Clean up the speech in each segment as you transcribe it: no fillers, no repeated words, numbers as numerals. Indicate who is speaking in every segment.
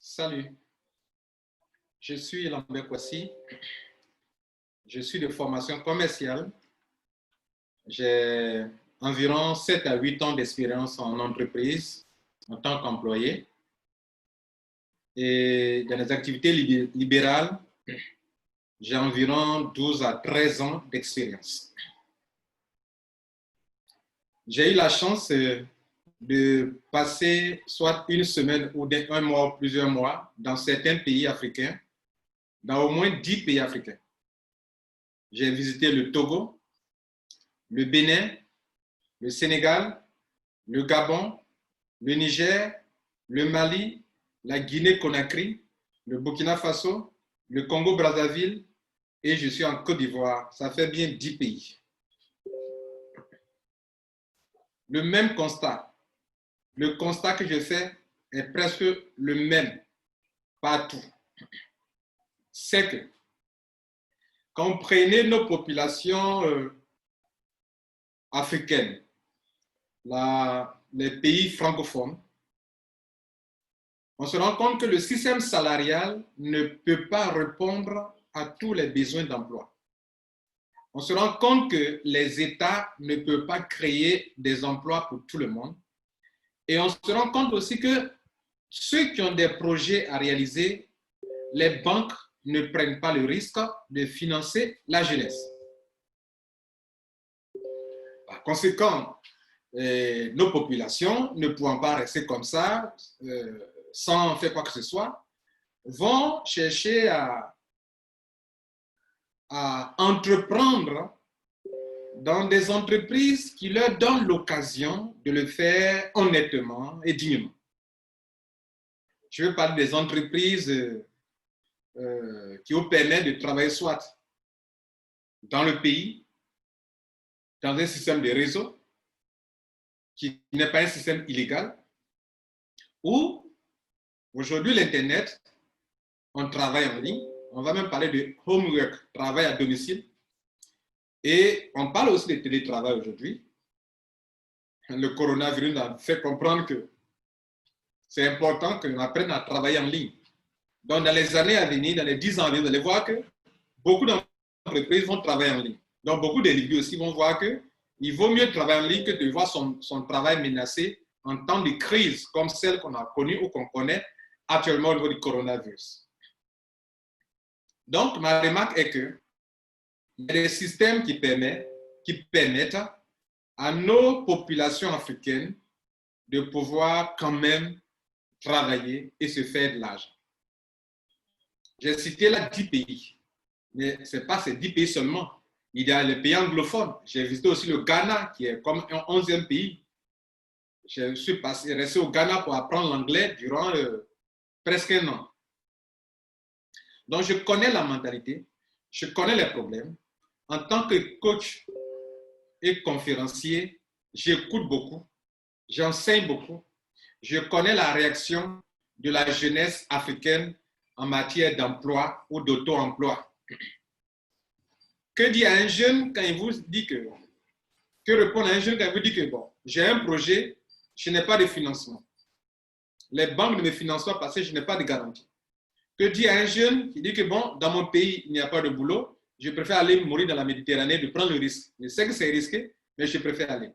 Speaker 1: Salut, je suis Lambert Kwasi, je suis de formation commerciale. J'ai environ 7 à 8 ans d'expérience en entreprise en tant qu'employé. Et dans les activités libérales, j'ai environ 12 à 13 ans d'expérience. J'ai eu la chance de passer soit une semaine ou un mois ou plusieurs mois dans certains pays africains, dans au moins 10 pays africains. J'ai visité le Togo, le Bénin, le Sénégal, le Gabon, le Niger, le Mali, la Guinée-Conakry, le Burkina Faso, le Congo-Brazzaville et je suis en Côte d'Ivoire. Ça fait bien 10 pays. Le même constat. Le constat que je fais est presque le même partout. C'est que quand on prenait nos populations africaines, les pays francophones, on se rend compte que le système salarial ne peut pas répondre à tous les besoins d'emploi. On se rend compte que les États ne peuvent pas créer des emplois pour tout le monde. Et on se rend compte aussi que ceux qui ont des projets à réaliser, les banques ne prennent pas le risque de financer la jeunesse. Par conséquent, nos populations, ne pouvant pas rester comme ça, sans faire quoi que ce soit, vont chercher à entreprendre dans des entreprises qui leur donnent l'occasion de le faire honnêtement et dignement. Je veux parler des entreprises qui vous permettent de travailler soit dans le pays, dans un système de réseau, qui n'est pas un système illégal, ou aujourd'hui l'Internet, on travaille en ligne, on va même parler de homework, travail à domicile, et on parle aussi de télétravail aujourd'hui. Le coronavirus nous a fait comprendre que c'est important qu'on apprenne à travailler en ligne. Donc, dans les années à venir, dans les 10 ans à venir, vous allez voir que beaucoup d'entreprises vont travailler en ligne. Donc, beaucoup d'individus aussi vont voir qu'il vaut mieux travailler en ligne que de voir son travail menacé en temps de crise comme celle qu'on a connue ou qu'on connaît actuellement au niveau du coronavirus. Donc, ma remarque est que il y a des systèmes qui permettent à nos populations africaines de pouvoir quand même travailler et se faire de l'argent. J'ai cité là 10 pays, mais ce n'est pas ces 10 pays seulement. Il y a les pays anglophones. J'ai visité aussi le Ghana, qui est comme un 11e pays. Je suis resté au Ghana pour apprendre l'anglais durant presque un an. Donc, je connais la mentalité, je connais les problèmes. En tant que coach et conférencier, j'écoute beaucoup, j'enseigne beaucoup. Je connais la réaction de la jeunesse africaine en matière d'emploi ou d'auto-emploi. Que dit un jeune quand il vous dit que répond un jeune quand il vous dit que bon, j'ai un projet, je n'ai pas de financement. Les banques ne me financent pas parce que je n'ai pas de garantie. Que dit un jeune qui dit que bon, dans mon pays, il n'y a pas de boulot, je préfère aller mourir dans la Méditerranée, de prendre le risque. Je sais que c'est risqué, mais je préfère aller.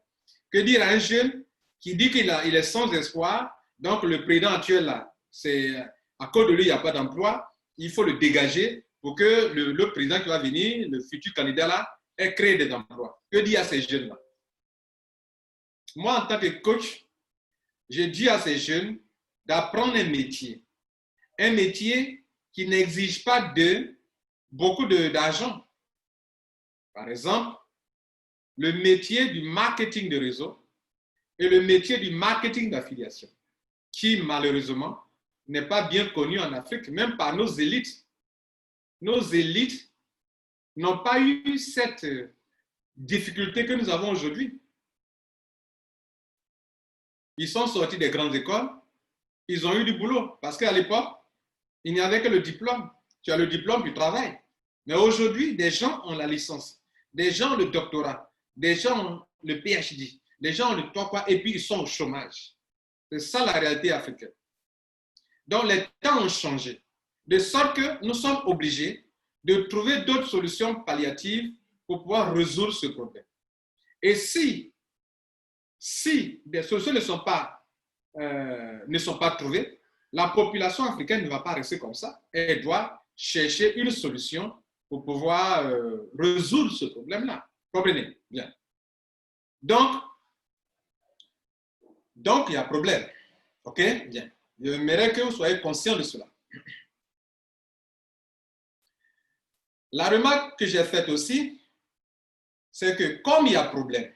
Speaker 1: Que dire un jeune qui dit qu'il est sans espoir, donc le président actuel là, c'est à cause de lui, il n'y a pas d'emploi, il faut le dégager pour que le président qui va venir, le futur candidat là, ait créé des emplois. Que dire à ces jeunes-là? Moi, en tant que coach, je dis à ces jeunes d'apprendre un métier qui n'exige pas beaucoup d'argent. Par exemple, le métier du marketing de réseau et le métier du marketing d'affiliation, qui malheureusement n'est pas bien connu en Afrique, même par nos élites. Nos élites n'ont pas eu cette difficulté que nous avons aujourd'hui. Ils sont sortis des grandes écoles, ils ont eu du boulot, parce qu'à l'époque, il n'y avait que le diplôme. Tu as le diplôme du travail. Mais aujourd'hui, des gens ont la licence, des gens ont le doctorat, des gens ont le PhD, des gens ont le 3 et puis ils sont au chômage. C'est ça la réalité africaine. Donc, les temps ont changé, de sorte que nous sommes obligés de trouver d'autres solutions palliatives pour pouvoir résoudre ce problème. Et si des solutions ne sont pas trouvées, la population africaine ne va pas rester comme ça. Elle doit chercher une solution pour pouvoir résoudre ce problème-là. Comprenez? Bien. Donc, il y a problème. OK? Bien. J'aimerais que vous soyez conscients de cela. La remarque que j'ai faite aussi, c'est que comme il y a problème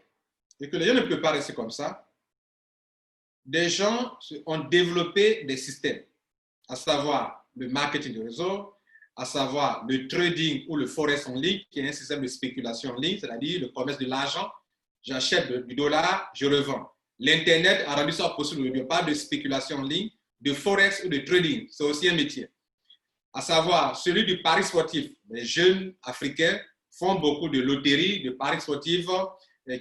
Speaker 1: et que les gens ne peuvent pas rester comme ça, des gens ont développé des systèmes, à savoir le marketing de réseau, à savoir le trading ou le forex en ligne, qui est un système de spéculation en ligne, c'est-à-dire le commerce de l'argent. J'achète du dollar, je revends. L'Internet a rendu ça possible. Il n'y a pas de spéculation en ligne, de forex ou de trading. C'est aussi un métier. À savoir celui du pari sportif. Les jeunes africains font beaucoup de loteries, de paris sportifs.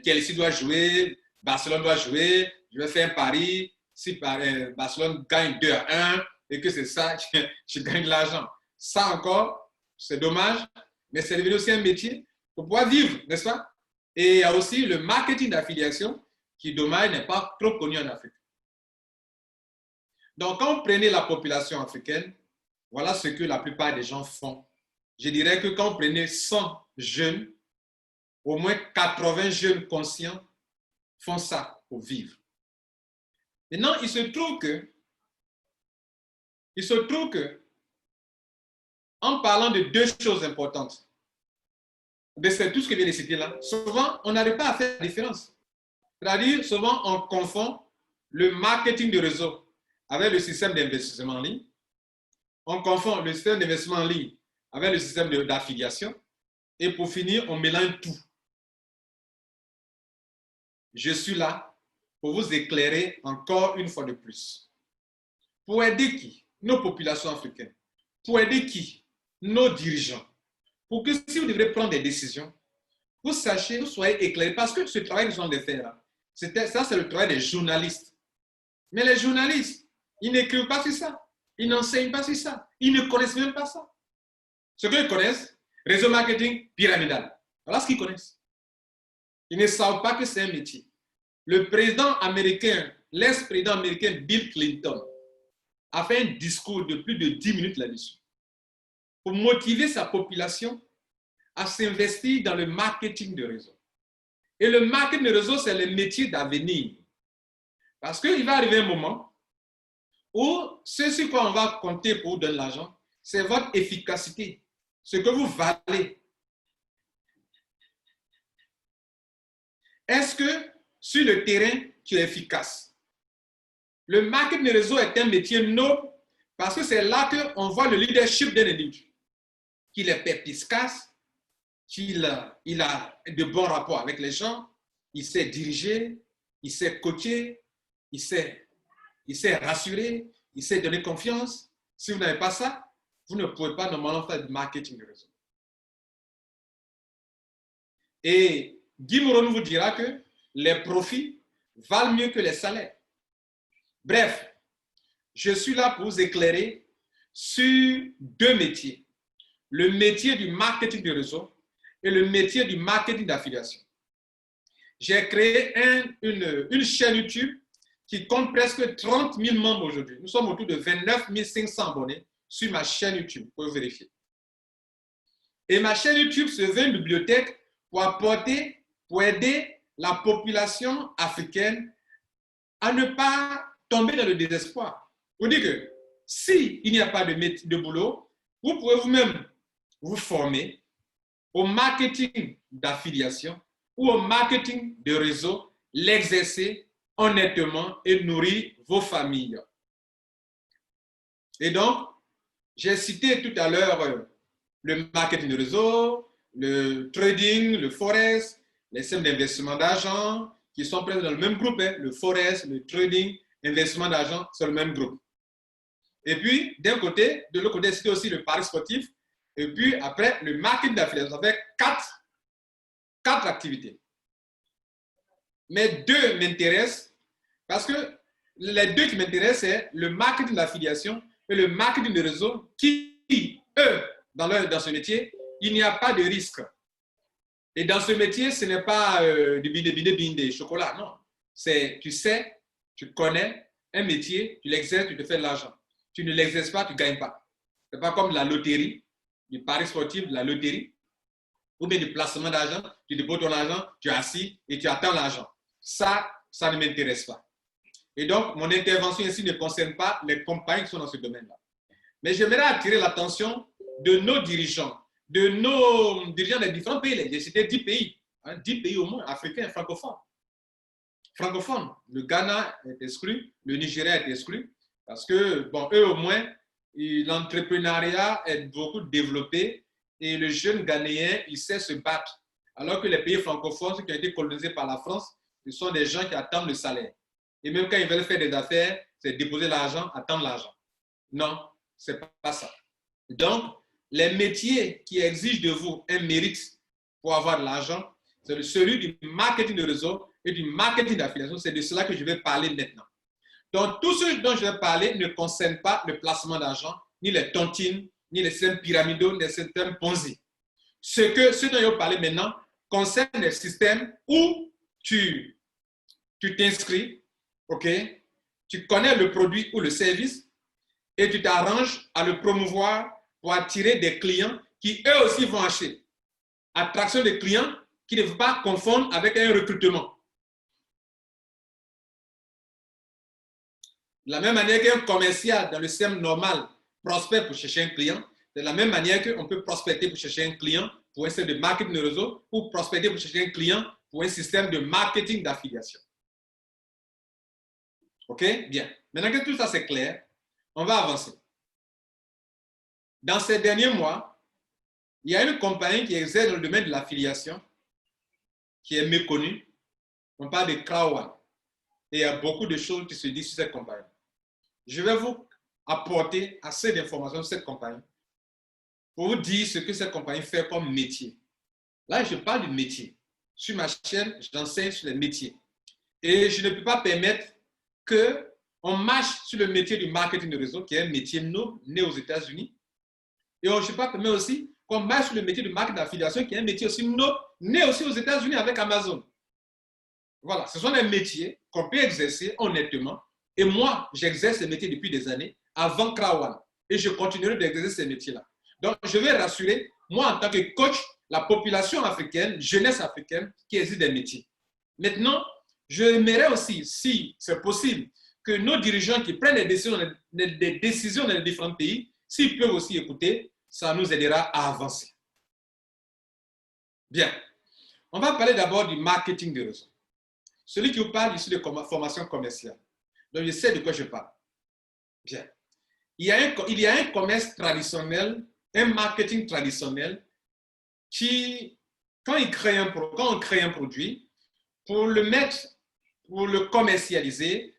Speaker 1: Chelsea doit jouer, Barcelone doit jouer. Je vais faire un pari. Si Barcelone gagne 2-1 et que c'est ça, je gagne de l'argent. Ça encore, c'est dommage, mais c'est devenu aussi un métier pour pouvoir vivre, n'est-ce pas? Et il y a aussi le marketing d'affiliation qui, dommage, n'est pas trop connu en Afrique. Donc, quand vous prenez la population africaine, voilà ce que la plupart des gens font. Je dirais que quand vous prenez 100 jeunes, au moins 80 jeunes conscients font ça pour vivre. Maintenant, il se trouve que, en parlant de deux choses importantes, de tout ce que je viens de citer là, souvent, on n'arrive pas à faire la différence. C'est-à-dire, souvent, on confond le marketing de réseau avec le système d'investissement en ligne. On confond le système d'investissement en ligne avec le système d'affiliation. Et pour finir, on mélange tout. Je suis là pour vous éclairer encore une fois de plus. Pour aider qui? Nos populations africaines. Pour aider qui? Nos dirigeants. Pour que si vous devrez prendre des décisions, vous sachiez, vous soyez éclairés. Parce que ce travail que nous sommes de faire là, ça c'est le travail des journalistes. Mais les journalistes, ils n'écrivent pas sur ça. Ils n'enseignent pas sur ça. Ils ne connaissent même pas ça. Ce qu'ils connaissent, réseau marketing pyramidal. Voilà ce qu'ils connaissent. Ils ne savent pas que c'est un métier. Le président américain, l'ex-président américain Bill Clinton, a fait un discours de plus de 10 minutes là-dessus pour motiver sa population à s'investir dans le marketing de réseau. Et le marketing de réseau, c'est le métier d'avenir. Parce qu'il va arriver un moment où ce sur quoi on va compter pour vous donner l'argent, c'est votre efficacité, ce que vous valez. Est-ce que sur le terrain, tu es efficace? Le marketing de réseau est un métier noble parce que c'est là qu'on voit le leadership d'un individu, qu'il est perspicace, qu'il a de bons rapports avec les gens, il sait diriger, il sait coacher, il sait rassurer, il sait donner confiance. Si vous n'avez pas ça, vous ne pouvez pas normalement faire du marketing de réseau. Et Guy Moroni vous dira que les profits valent mieux que les salaires. Bref, je suis là pour vous éclairer sur deux métiers. Le métier du marketing de réseau et le métier du marketing d'affiliation. J'ai créé une chaîne YouTube qui compte presque 30 000 membres aujourd'hui. Nous sommes autour de 29 500 abonnés sur ma chaîne YouTube, pour vérifier. Et ma chaîne YouTube se veut une bibliothèque pour aider la population africaine à ne pas tomber dans le désespoir. Vous dites que s'il n'y a pas de boulot, vous pouvez vous-même vous former au marketing d'affiliation ou au marketing de réseau, l'exercer honnêtement et nourrir vos familles. Et donc, j'ai cité tout à l'heure le marketing de réseau, le trading, le forex, les systèmes d'investissement d'argent qui sont présents dans le même groupe. Le forex, le trading, l'investissement d'argent, c'est le même groupe. Et puis, de l'autre côté, c'était aussi le pari sportif. Et puis, après, le marketing d'affiliation avec quatre activités. Mais deux m'intéressent parce que les deux qui m'intéressent, c'est le marketing d'affiliation et le marketing de réseau qui, eux, dans ce métier, il n'y a pas de risque. Et dans ce métier, ce n'est pas du binde, chocolat, non. C'est, tu sais, tu connais un métier, tu l'exerces, tu te fais de l'argent. Tu ne l'exerces pas, tu ne gagnes pas. Ce n'est pas comme la loterie, du pari sportif, de la loterie, ou bien du placement d'argent, tu déposes ton argent, tu es assis et tu attends l'argent. Ça ne m'intéresse pas. Et donc, mon intervention ici ne concerne pas les compagnies qui sont dans ce domaine-là. Mais j'aimerais attirer l'attention de nos dirigeants des différents pays. J'ai cité 10 pays, 10 pays au moins, africains, francophones. Francophones. Le Ghana est exclu, le Nigeria est exclu, parce que, bon, eux au moins, l'entrepreneuriat est beaucoup développé et le jeune Ghanéen, il sait se battre. Alors que les pays francophones, ceux qui ont été colonisés par la France, ce sont des gens qui attendent le salaire. Et même quand ils veulent faire des affaires, c'est déposer l'argent, attendre l'argent. Non, ce n'est pas ça. Donc, les métiers qui exigent de vous un mérite pour avoir de l'argent, c'est celui du marketing de réseau et du marketing d'affiliation. C'est de cela que je vais parler maintenant. Donc, tout ce dont je vais parler ne concerne pas le placement d'argent, ni les tontines, ni les systèmes pyramidaux, ni les systèmes Ponzi. Ce dont je vais parler maintenant concerne les systèmes où tu t'inscris, ok, tu connais le produit ou le service et tu t'arranges à le promouvoir pour attirer des clients qui eux aussi vont acheter. Attraction des clients qui ne faut pas confondre avec un recrutement. De la même manière qu'un commercial dans le système normal prospère pour chercher un client, de la même manière qu'on peut prospecter pour chercher un client pour un système de marketing de réseau ou prospecter pour chercher un client pour un système de marketing d'affiliation. OK? Bien. Maintenant que tout ça c'est clair, on va avancer. Dans ces derniers mois, il y a une compagnie qui exerce dans le domaine de l'affiliation qui est méconnue. On parle de Crowd. Et il y a beaucoup de choses qui se disent sur cette compagnie. Je vais vous apporter assez d'informations sur cette compagnie pour vous dire ce que cette compagnie fait comme métier. Là, je parle du métier. Sur ma chaîne, j'enseigne sur les métiers. Et je ne peux pas permettre qu'on marche sur le métier du marketing de réseau, qui est un métier né aux États-Unis. Et je ne peux pas permettre aussi qu'on marche sur le métier du marketing d'affiliation, qui est un métier aussi né aussi aux États-Unis avec Amazon. Voilà, ce sont des métiers qu'on peut exercer honnêtement. Et moi, j'exerce ces métiers depuis des années, avant Crowd. Et je continuerai d'exercer ces métiers-là. Donc, je vais rassurer, moi, en tant que coach, la population africaine, jeunesse africaine, qui existe des métiers. Maintenant, j'aimerais aussi, si c'est possible, que nos dirigeants qui prennent des décisions dans les différents pays, s'ils peuvent aussi écouter, ça nous aidera à avancer. Bien. On va parler d'abord du marketing de réseau. Celui qui vous parle ici de formation commerciale. Donc, je sais de quoi je parle. Bien. Il y a un commerce traditionnel, un marketing traditionnel qui, quand on crée un produit, pour le commercialiser,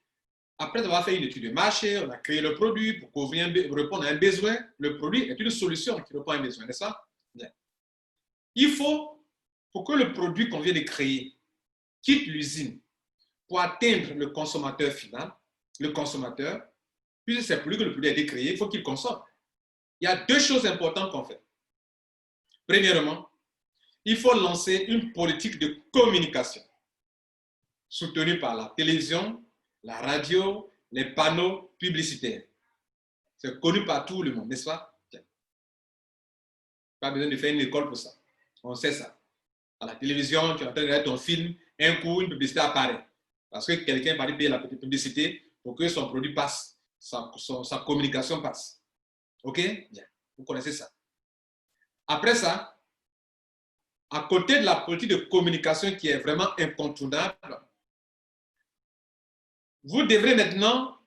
Speaker 1: après avoir fait une étude de marché, on a créé le produit pour répondre à un besoin. Le produit est une solution qui répond à un besoin, n'est-ce pas? Bien. Il faut, pour que le produit qu'on vient de créer quitte l'usine pour atteindre le consommateur final, puisque c'est pour lui que le produit a été créé, il faut qu'il consomme. Il y a deux choses importantes qu'on fait. Premièrement, il faut lancer une politique de communication soutenue par la télévision, la radio, les panneaux publicitaires. C'est connu par tout le monde, n'est-ce pas? Pas besoin de faire une école pour ça. On sait ça. À la télévision, tu es en train de regarder ton film, un coup, une publicité apparaît. Parce que quelqu'un va payer la petite publicité pour que son produit passe, sa communication passe. OK? Bien. Vous connaissez ça. Après ça, à côté de la politique de communication qui est vraiment incontournable, vous devrez maintenant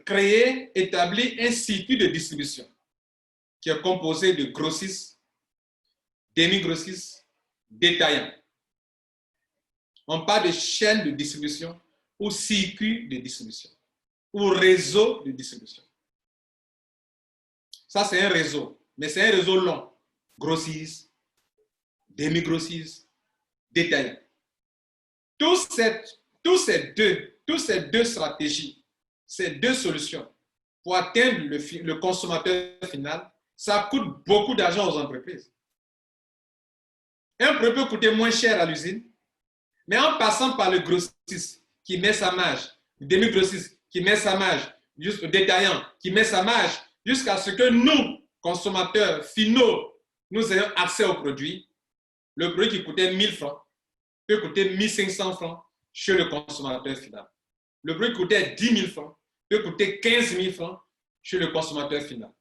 Speaker 1: établir un circuit de distribution qui est composé de grossistes, demi-grossistes, détaillants. On parle de chaîne de distribution ou circuit de distribution ou réseau de distribution. Ça, c'est un réseau, mais c'est un réseau long. Grossistes, demi-grossistes, détaillants. Toutes ces deux stratégies, ces deux solutions pour atteindre le consommateur final, ça coûte beaucoup d'argent aux entreprises. Un produit peut coûter moins cher à l'usine, mais en passant par le grossiste qui met sa marge, le demi-grossiste qui met sa marge, le détaillant qui met sa marge, jusqu'à ce que nous, consommateurs finaux, nous ayons accès au produit. Le produit qui coûtait 1000 francs peut coûter 1500 francs chez le consommateur final. Le produit qui coûtait 10 000 francs peut coûter 15 000 francs chez le consommateur final.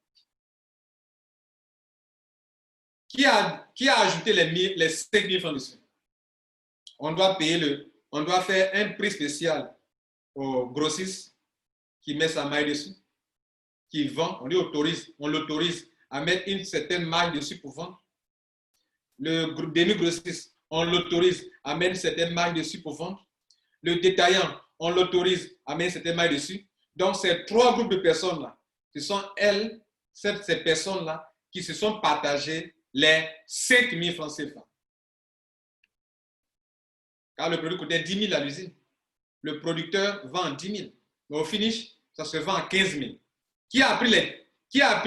Speaker 1: Qui a ajouté les 5 000 francs dessus? On doit faire un prix spécial au grossiste qui met sa maille dessus, qui vend, on l'autorise à mettre une certaine maille dessus pour vendre. Le demi-grossiste, on l'autorise à mettre une certaine maille dessus pour vendre. Le détaillant, on l'autorise à mettre une certaine maille dessus. Donc, ces trois groupes de personnes-là, ce sont ces personnes-là qui se sont partagées les 5 000 francs CFA. Car le produit coûtait 10 000 à l'usine. Le producteur vend 10 000. Mais au finish, ça se vend à 15 000. Qui a pris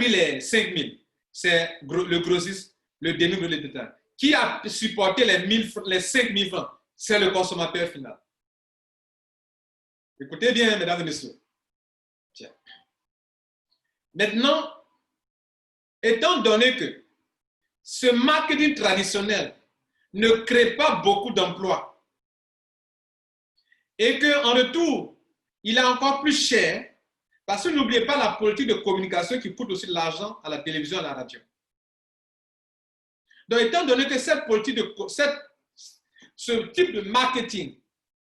Speaker 1: les 5 000? C'est le grossiste, le demi-grossiste, le détail. Qui a supporté les 5 000 francs? C'est le consommateur final. Écoutez bien, mesdames et messieurs. Tiens. Maintenant, étant donné que ce marketing traditionnel ne crée pas beaucoup d'emplois et qu'en retour, il est encore plus cher, parce que n'oubliez pas la politique de communication qui coûte aussi de l'argent à la télévision et à la radio. Donc, étant donné que ce type de marketing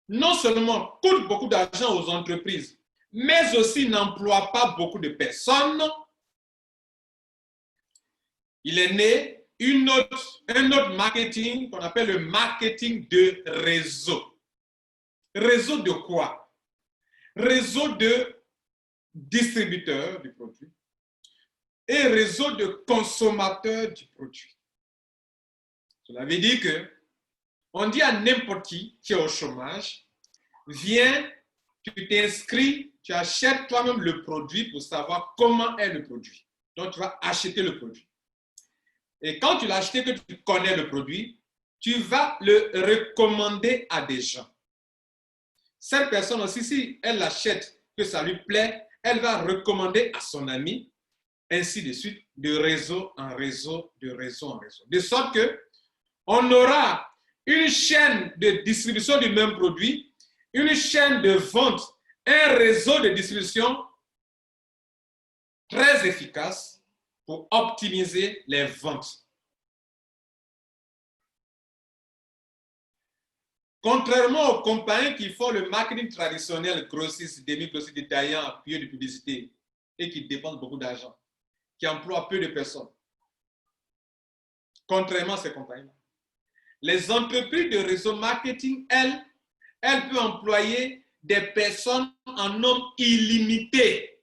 Speaker 1: non seulement coûte beaucoup d'argent aux entreprises, mais aussi n'emploie pas beaucoup de personnes, il est né un autre marketing qu'on appelle le marketing de réseau. Réseau de quoi? Réseau de distributeurs du produit et réseau de consommateurs du produit. Cela veut dire que on dit à n'importe qui est au chômage, viens, tu t'inscris, tu achètes toi-même le produit pour savoir comment est le produit. Donc, tu vas acheter le produit. Et quand tu l'as acheté, que tu connais le produit, tu vas le recommander à des gens. Cette personne aussi, si elle l'achète, que ça lui plaît, elle va recommander à son ami, ainsi de suite, de réseau en réseau, de réseau en réseau. De sorte qu'on aura une chaîne de distribution du même produit, une chaîne de vente, un réseau de distribution très efficace pour optimiser les ventes. Contrairement aux compagnies qui font le marketing traditionnel, grossiste, demi-grossiste, détaillant, appuyé de publicité et qui dépensent beaucoup d'argent, qui emploient peu de personnes. Contrairement à ces compagnies, les entreprises de réseau marketing, elles peuvent employer des personnes en nombre illimité.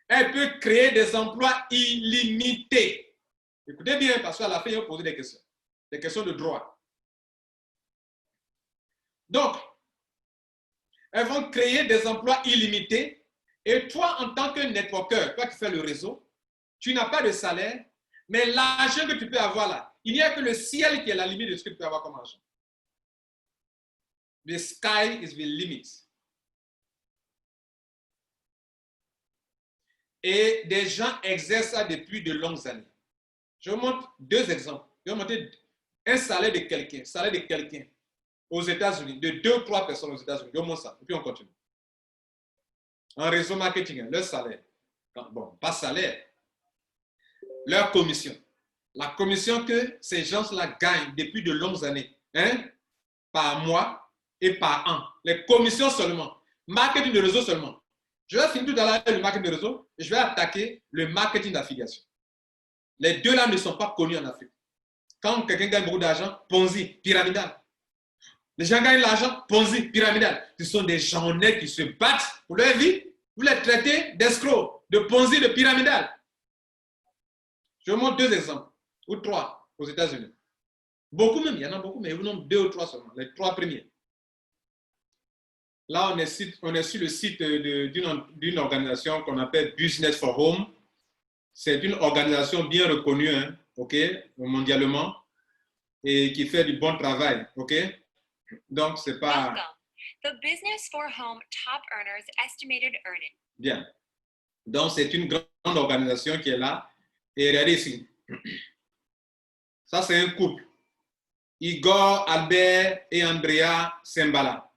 Speaker 1: Elles peuvent créer des emplois illimités. Écoutez bien, parce qu'à la fin, ils vont poser des questions de droit. Donc, elles vont créer des emplois illimités et toi, en tant que networker, toi qui fais le réseau, tu n'as pas de salaire, mais l'argent que tu peux avoir là, il n'y a que le ciel qui est la limite de ce que tu peux avoir comme argent. The sky is the limit. Et des gens exercent ça depuis de longues années. Je vous montre deux exemples. Je vais vous montrer un salaire de quelqu'un aux États-Unis, de 2 ou 3 personnes aux États-Unis. Je vous montre ça, et puis on continue. En réseau marketing, leur salaire. Bon, pas salaire. Leur commission. La commission que ces gens-là gagnent depuis de longues années, par mois et par an. Les commissions seulement. Marketing de réseau seulement. Je vais finir tout à l'heure le marketing de réseau et je vais attaquer le marketing d'affiliation. Les deux là ne sont pas connus en Afrique. Quand quelqu'un gagne beaucoup d'argent, Ponzi, pyramidal. Les gens gagnent l'argent, Ponzi, pyramidal. Ce sont des gens honnêtes qui se battent pour leur vie. Vous les traitez d'escrocs, de Ponzi, de pyramidal. Je vous montre 2 exemples, ou 3 aux États-Unis. Beaucoup même, il y en a beaucoup, mais je vous montre 2 ou 3 seulement, les 3 premiers. Là, on est sur le site d'une organisation qu'on appelle Business for Home. C'est une organisation bien reconnue, hein, OK, mondialement, et qui fait du bon travail, OK? Donc, c'est pas...
Speaker 2: Welcome. The Business for Home Top Earners Estimated Earning.
Speaker 1: Bien. Donc, c'est une grande organisation qui est là. Et regardez ici. Ça, c'est un couple. Igor, Albert et Andrea Sembala.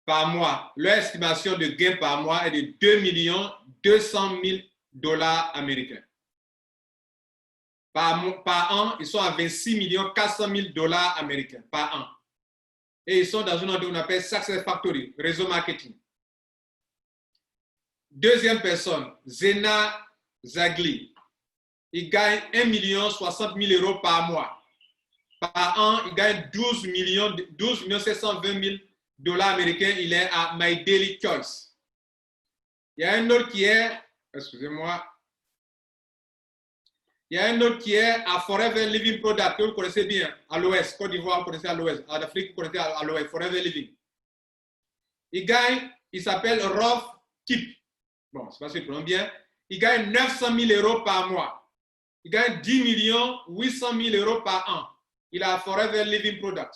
Speaker 1: Par mois, leur estimation de gain par mois est de 2 200 000 dollars américains. Par an, ils sont à 26 400 000 dollars américains par an. Et ils sont dans une entreprise qu'on appelle Success Factory, réseau marketing. Deuxième personne, Zena Zagli. Il gagne 1 60 000 euros par mois. Par an, il gagne 12 720 000 dollars américains. Il est à My Daily Choice. Il y a un autre qui est, excusez-moi, il y a un autre qui est à Forever Living Product, que vous connaissez bien, à l'Ouest, Côte d'Ivoire, vous connaissez à l'Ouest, en Afrique, vous connaissez à l'Ouest, Forever Living. Il gagne, il s'appelle Rolf Kip. Bon, c'est pas si je prononce bien. Il gagne 900 000 euros par mois. Il gagne 10 800 000 euros par an. Il a Forever Living Product.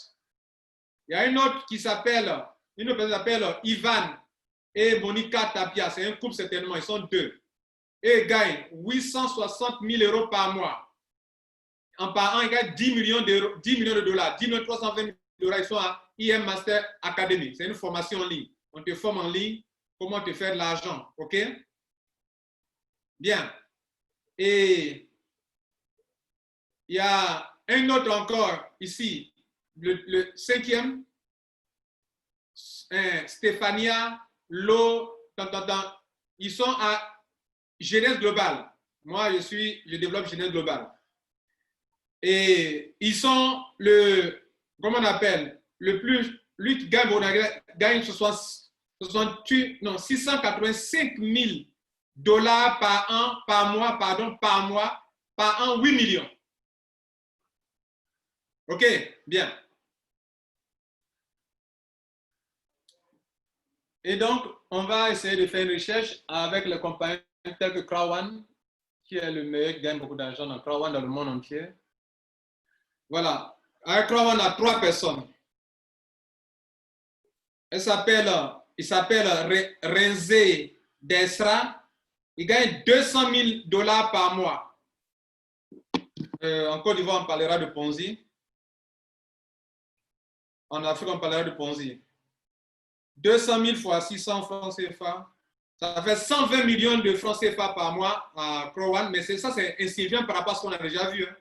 Speaker 1: Il y a une autre qui s'appelle, une autre personne s'appelle Ivan et Monica Tapia. C'est un couple certainement, ils sont deux. Et ils gagnent 860 000 euros par mois. Par an, ils gagnent 10 millions de dollars, 10 320 000 dollars. Ils sont à IM Master Academy. C'est une formation en ligne. On te forme en ligne comment te faire de l'argent. OK? Bien. Et il y a un autre encore ici, le cinquième, Stéphania Lo, ils sont à Jeunesse Globale. Moi, je développe Jeunesse Globale. Et ils sont comment on appelle, le plus, lui qui gagne 685 000 dollars par mois, par an, 8 millions. OK, bien. Et donc, on va essayer de faire une recherche avec les compagnies telles que Crowd1, qui est le meilleur qui gagne beaucoup d'argent dans Crowd1 dans le monde entier. Voilà. Avec Crowd1, on a 3 personnes. Il s'appelle Renze Desra. Il gagne 200 000 dollars par mois. En Côte d'Ivoire, on parlera de Ponzi. En Afrique, on parlera de Ponzi. 200 000 fois 600 francs CFA, ça fait 120 millions de francs CFA par mois à Crowd1, mais ça, c'est insignifiant par rapport à ce qu'on a déjà vu. Hein.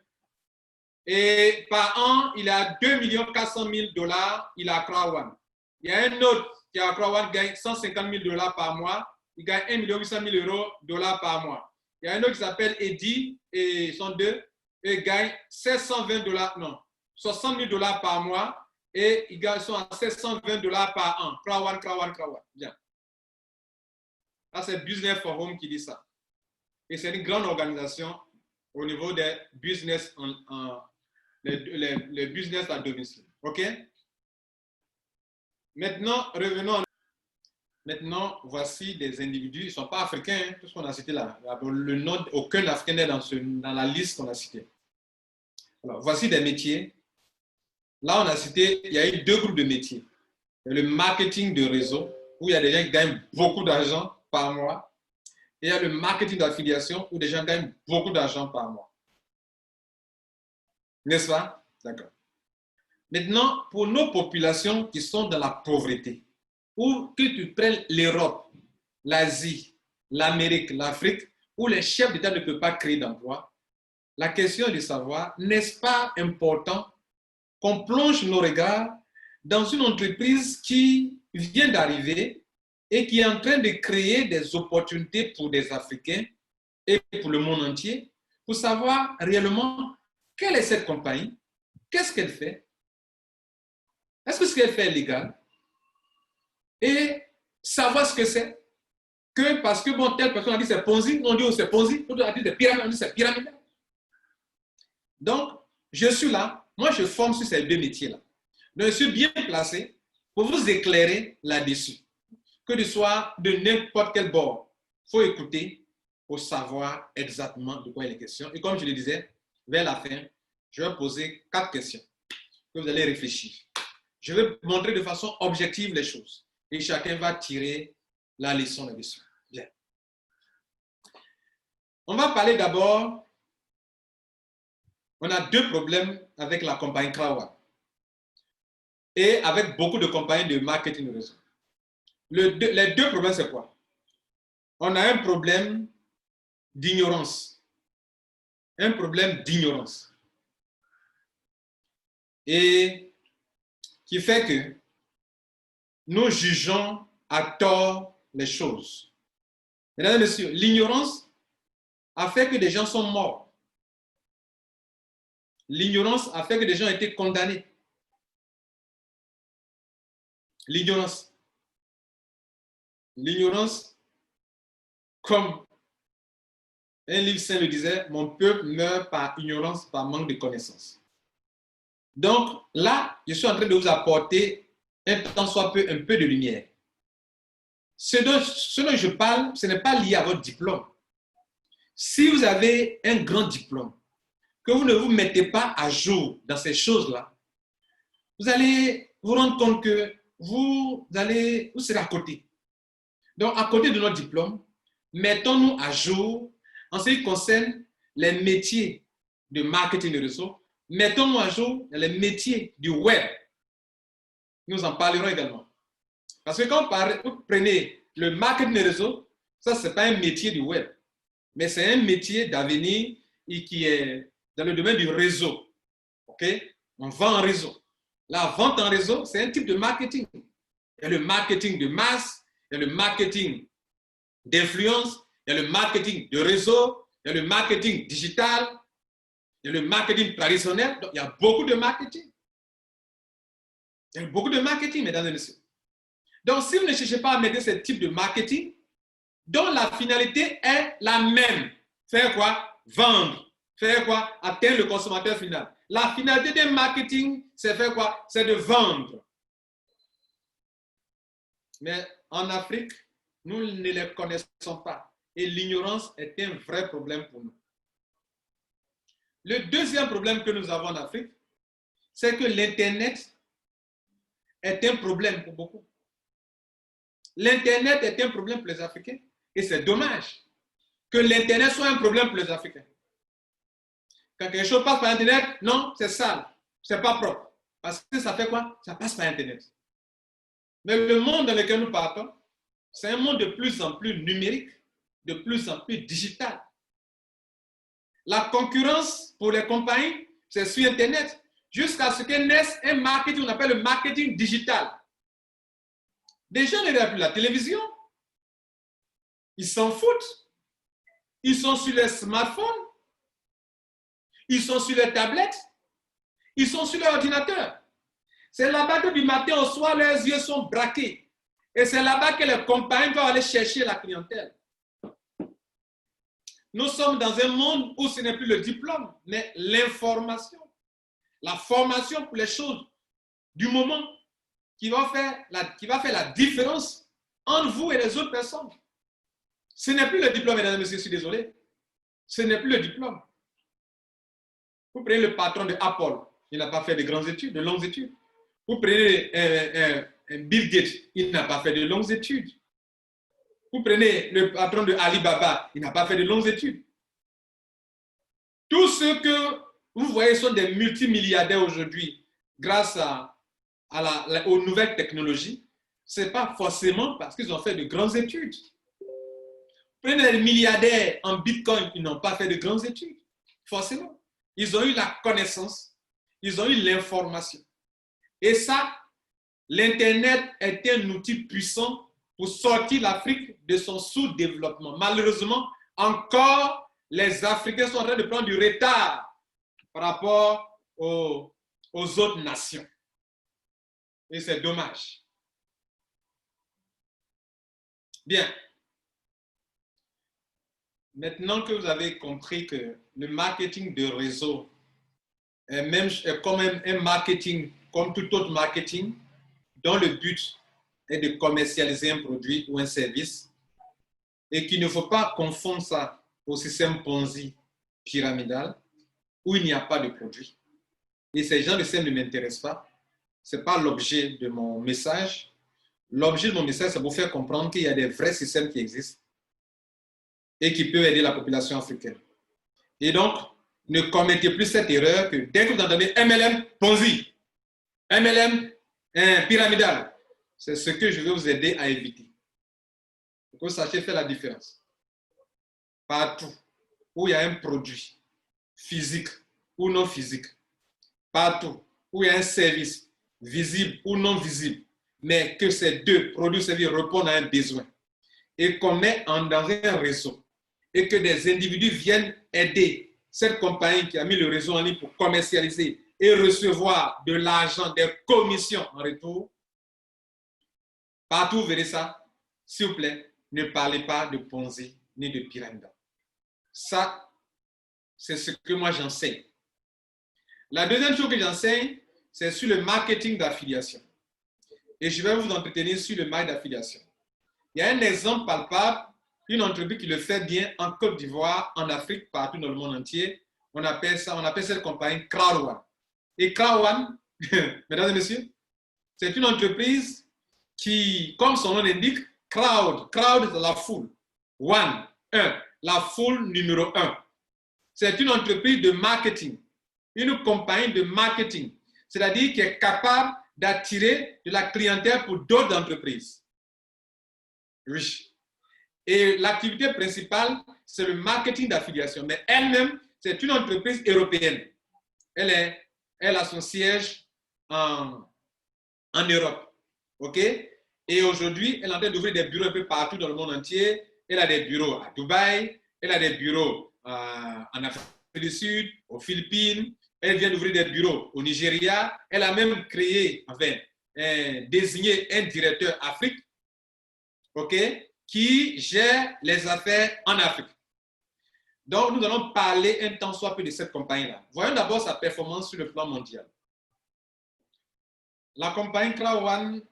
Speaker 1: Et par an, il a 2 400 000 dollars, il a Crowd1. Il y a un autre qui a Crowd1 qui gagne 150 000 dollars par mois, il gagne 1 800 000 dollars par mois. Il y a un autre qui s'appelle Eddie, et ils sont deux, et il gagne 720 dollars, non, 60 000 dollars par mois. Et ils sont à 720 dollars par an. Crowd1. Bien. Là, c'est Business for Home qui dit ça. Et c'est une grande organisation au niveau des business, les business à domicile. OK? Maintenant, revenons. Maintenant, voici des individus. Ils ne sont pas africains, hein, tout ce qu'on a cité là. Le nom, aucun africain n'est dans la liste qu'on a citée. Alors, voici des métiers. Là, on a cité, il y a eu 2 groupes de métiers. Il y a le marketing de réseau, où il y a des gens qui gagnent beaucoup d'argent par mois. Et il y a le marketing d'affiliation, où des gens gagnent beaucoup d'argent par mois. N'est-ce pas? D'accord. Maintenant, pour nos populations qui sont dans la pauvreté, ou que tu prennes l'Europe, l'Asie, l'Amérique, l'Afrique, où les chefs d'État ne peuvent pas créer d'emploi, la question est de savoir, n'est-ce pas important qu'on plonge nos regards dans une entreprise qui vient d'arriver et qui est en train de créer des opportunités pour des Africains et pour le monde entier, pour savoir réellement quelle est cette compagnie, qu'est-ce qu'elle fait, est-ce que ce qu'elle fait est légal, et savoir ce que c'est, que parce que bon, telle personne a dit c'est Ponzi, on dit oh, c'est Ponzi, l'autre a dit c'est pyramide, on dit c'est pyramide. Donc, je suis là, moi je forme sur ces 2 métiers-là. Donc, je suis bien placé pour vous éclairer là-dessus. Que ce soit de n'importe quel bord, il faut écouter pour savoir exactement de quoi il est question. Et comme je le disais, vers la fin, je vais poser 4 questions que vous allez réfléchir. Je vais montrer de façon objective les choses et chacun va tirer la leçon là-dessus. Bien. On va parler d'abord, on a 2 problèmes avec la compagnie Krawa et avec beaucoup de compagnies de marketing réseau. Les 2 problèmes, c'est quoi? On a un problème d'ignorance. Un problème d'ignorance. Et qui fait que nous jugeons à tort les choses. Mesdames et messieurs, l'ignorance a fait que des gens sont morts. L'ignorance a fait que des gens ont été condamnés. L'ignorance. L'ignorance, comme un livre saint le disait, mon peuple meurt par ignorance, par manque de connaissances. Donc là, je suis en train de vous apporter un tant soit peu, un peu de lumière. Ce dont je parle, ce n'est pas lié à votre diplôme. Si vous avez un grand diplôme, que vous ne vous mettez pas à jour dans ces choses-là, vous allez vous rendre compte que vous serez à côté. Donc, à côté de notre diplôme, mettons-nous à jour en ce qui concerne les métiers de marketing de réseau. Mettons-nous à jour dans les métiers du web. Nous en parlerons également. Parce que quand vous prenez le marketing de réseau, ça, ce n'est pas un métier du web, mais c'est un métier d'avenir et qui est dans le domaine du réseau. OK? On vend en réseau. La vente en réseau, c'est un type de marketing. Il y a le marketing de masse, il y a le marketing d'influence, il y a le marketing de réseau, il y a le marketing digital, il y a le marketing traditionnel. Donc, il y a beaucoup de marketing. Il y a beaucoup de marketing, mesdames et messieurs. Donc, si vous ne cherchez pas à mettre ce type de marketing, dont la finalité est la même. Faire quoi? Vendre. Faire quoi? Atteindre le consommateur final. La finalité d'un marketing, c'est faire quoi? C'est de vendre. Mais en Afrique, nous ne les connaissons pas. Et l'ignorance est un vrai problème pour nous. Le deuxième problème que nous avons en Afrique, c'est que l'Internet est un problème pour beaucoup. L'Internet est un problème pour les Africains. Et c'est dommage que l'Internet soit un problème pour les Africains. Quand quelque chose passe par Internet, non, c'est sale, c'est pas propre. Parce que ça fait quoi? Ça passe par Internet. Mais le monde dans lequel nous partons, c'est un monde de plus en plus numérique, de plus en plus digital. La concurrence pour les compagnies, c'est sur Internet, jusqu'à ce que naisse un marketing qu'on appelle le marketing digital. Des gens ne regardent plus la télévision. Ils s'en foutent. Ils sont sur les smartphones. Ils sont sur les tablettes. Ils sont sur l'ordinateur. C'est là-bas que du matin au soir, leurs yeux sont braqués. Et c'est là-bas que les compagnies vont aller chercher la clientèle. Nous sommes dans un monde où ce n'est plus le diplôme, mais l'information. La formation pour les choses du moment qui va faire la différence entre vous et les autres personnes. Ce n'est plus le diplôme, mesdames et messieurs, je suis désolé. Ce n'est plus le diplôme. Vous prenez le patron de Apple, il n'a pas fait de grandes études, de longues études. Vous prenez Bill Gates, il n'a pas fait de longues études. Vous prenez le patron de Alibaba, il n'a pas fait de longues études. Tous ceux que vous voyez sont des multimilliardaires aujourd'hui grâce aux nouvelles technologies. Ce n'est pas forcément parce qu'ils ont fait de grandes études. Prenez les milliardaires en Bitcoin, ils n'ont pas fait de grandes études. Forcément. Ils ont eu la connaissance, ils ont eu l'information. Et ça, l'Internet est un outil puissant pour sortir l'Afrique de son sous-développement. Malheureusement, encore, les Africains sont en train de prendre du retard par rapport aux autres nations. Et c'est dommage. Bien. Maintenant que vous avez compris que le marketing de réseau est comme un marketing, comme tout autre marketing, dont le but est de commercialiser un produit ou un service et qu'il ne faut pas confondre ça au système Ponzi pyramidal où il n'y a pas de produit. Et ces gens de système ne m'intéressent pas. Ce n'est pas l'objet de mon message. L'objet de mon message, c'est pour faire comprendre qu'il y a des vrais systèmes qui existent et qui peuvent aider la population africaine. Et donc, ne commettez plus cette erreur que dès que vous entendez MLM, Ponzi, MLM, pyramidal, c'est ce que je vais vous aider à éviter. Pour que vous sachiez faire la différence. Partout où il y a un produit physique ou non physique, partout où il y a un service visible ou non visible, mais que ces deux produits services répondent à un besoin et qu'on met dans un réseau et que des individus viennent aider cette compagnie qui a mis le réseau en ligne pour commercialiser et recevoir de l'argent, des commissions en retour. Partout, vous verrez ça. S'il vous plaît, ne parlez pas de Ponzi ni de pyramide. Ça, c'est ce que moi j'enseigne. La deuxième chose que j'enseigne, c'est sur le marketing d'affiliation. Et je vais vous entretenir sur le marketing d'affiliation. Il y a un exemple palpable, une entreprise qui le fait bien en Côte d'Ivoire, en Afrique, partout dans le monde entier. On appelle cette compagnie Crowd One. Et Crowd One, mesdames et messieurs, c'est une entreprise qui, comme son nom l'indique, crowd c'est la foule. One, la foule numéro 1. C'est une entreprise de marketing, une compagnie de marketing, c'est-à-dire qui est capable d'attirer de la clientèle pour d'autres entreprises. Oui. Et l'activité principale, c'est le marketing d'affiliation. Mais elle-même, c'est une entreprise européenne. Elle a son siège en Europe. OK? Et aujourd'hui, elle est en train d'ouvrir des bureaux un peu partout dans le monde entier. Elle a des bureaux à Dubaï, elle a des bureaux en Afrique du Sud, aux Philippines. Elle vient d'ouvrir des bureaux au Nigeria. Elle a même désigné un directeur Afrique, OK, qui gère les affaires en Afrique. Donc, nous allons parler un temps soit peu de cette compagnie-là. Voyons d'abord sa performance sur le plan mondial. La compagnie Crowd One,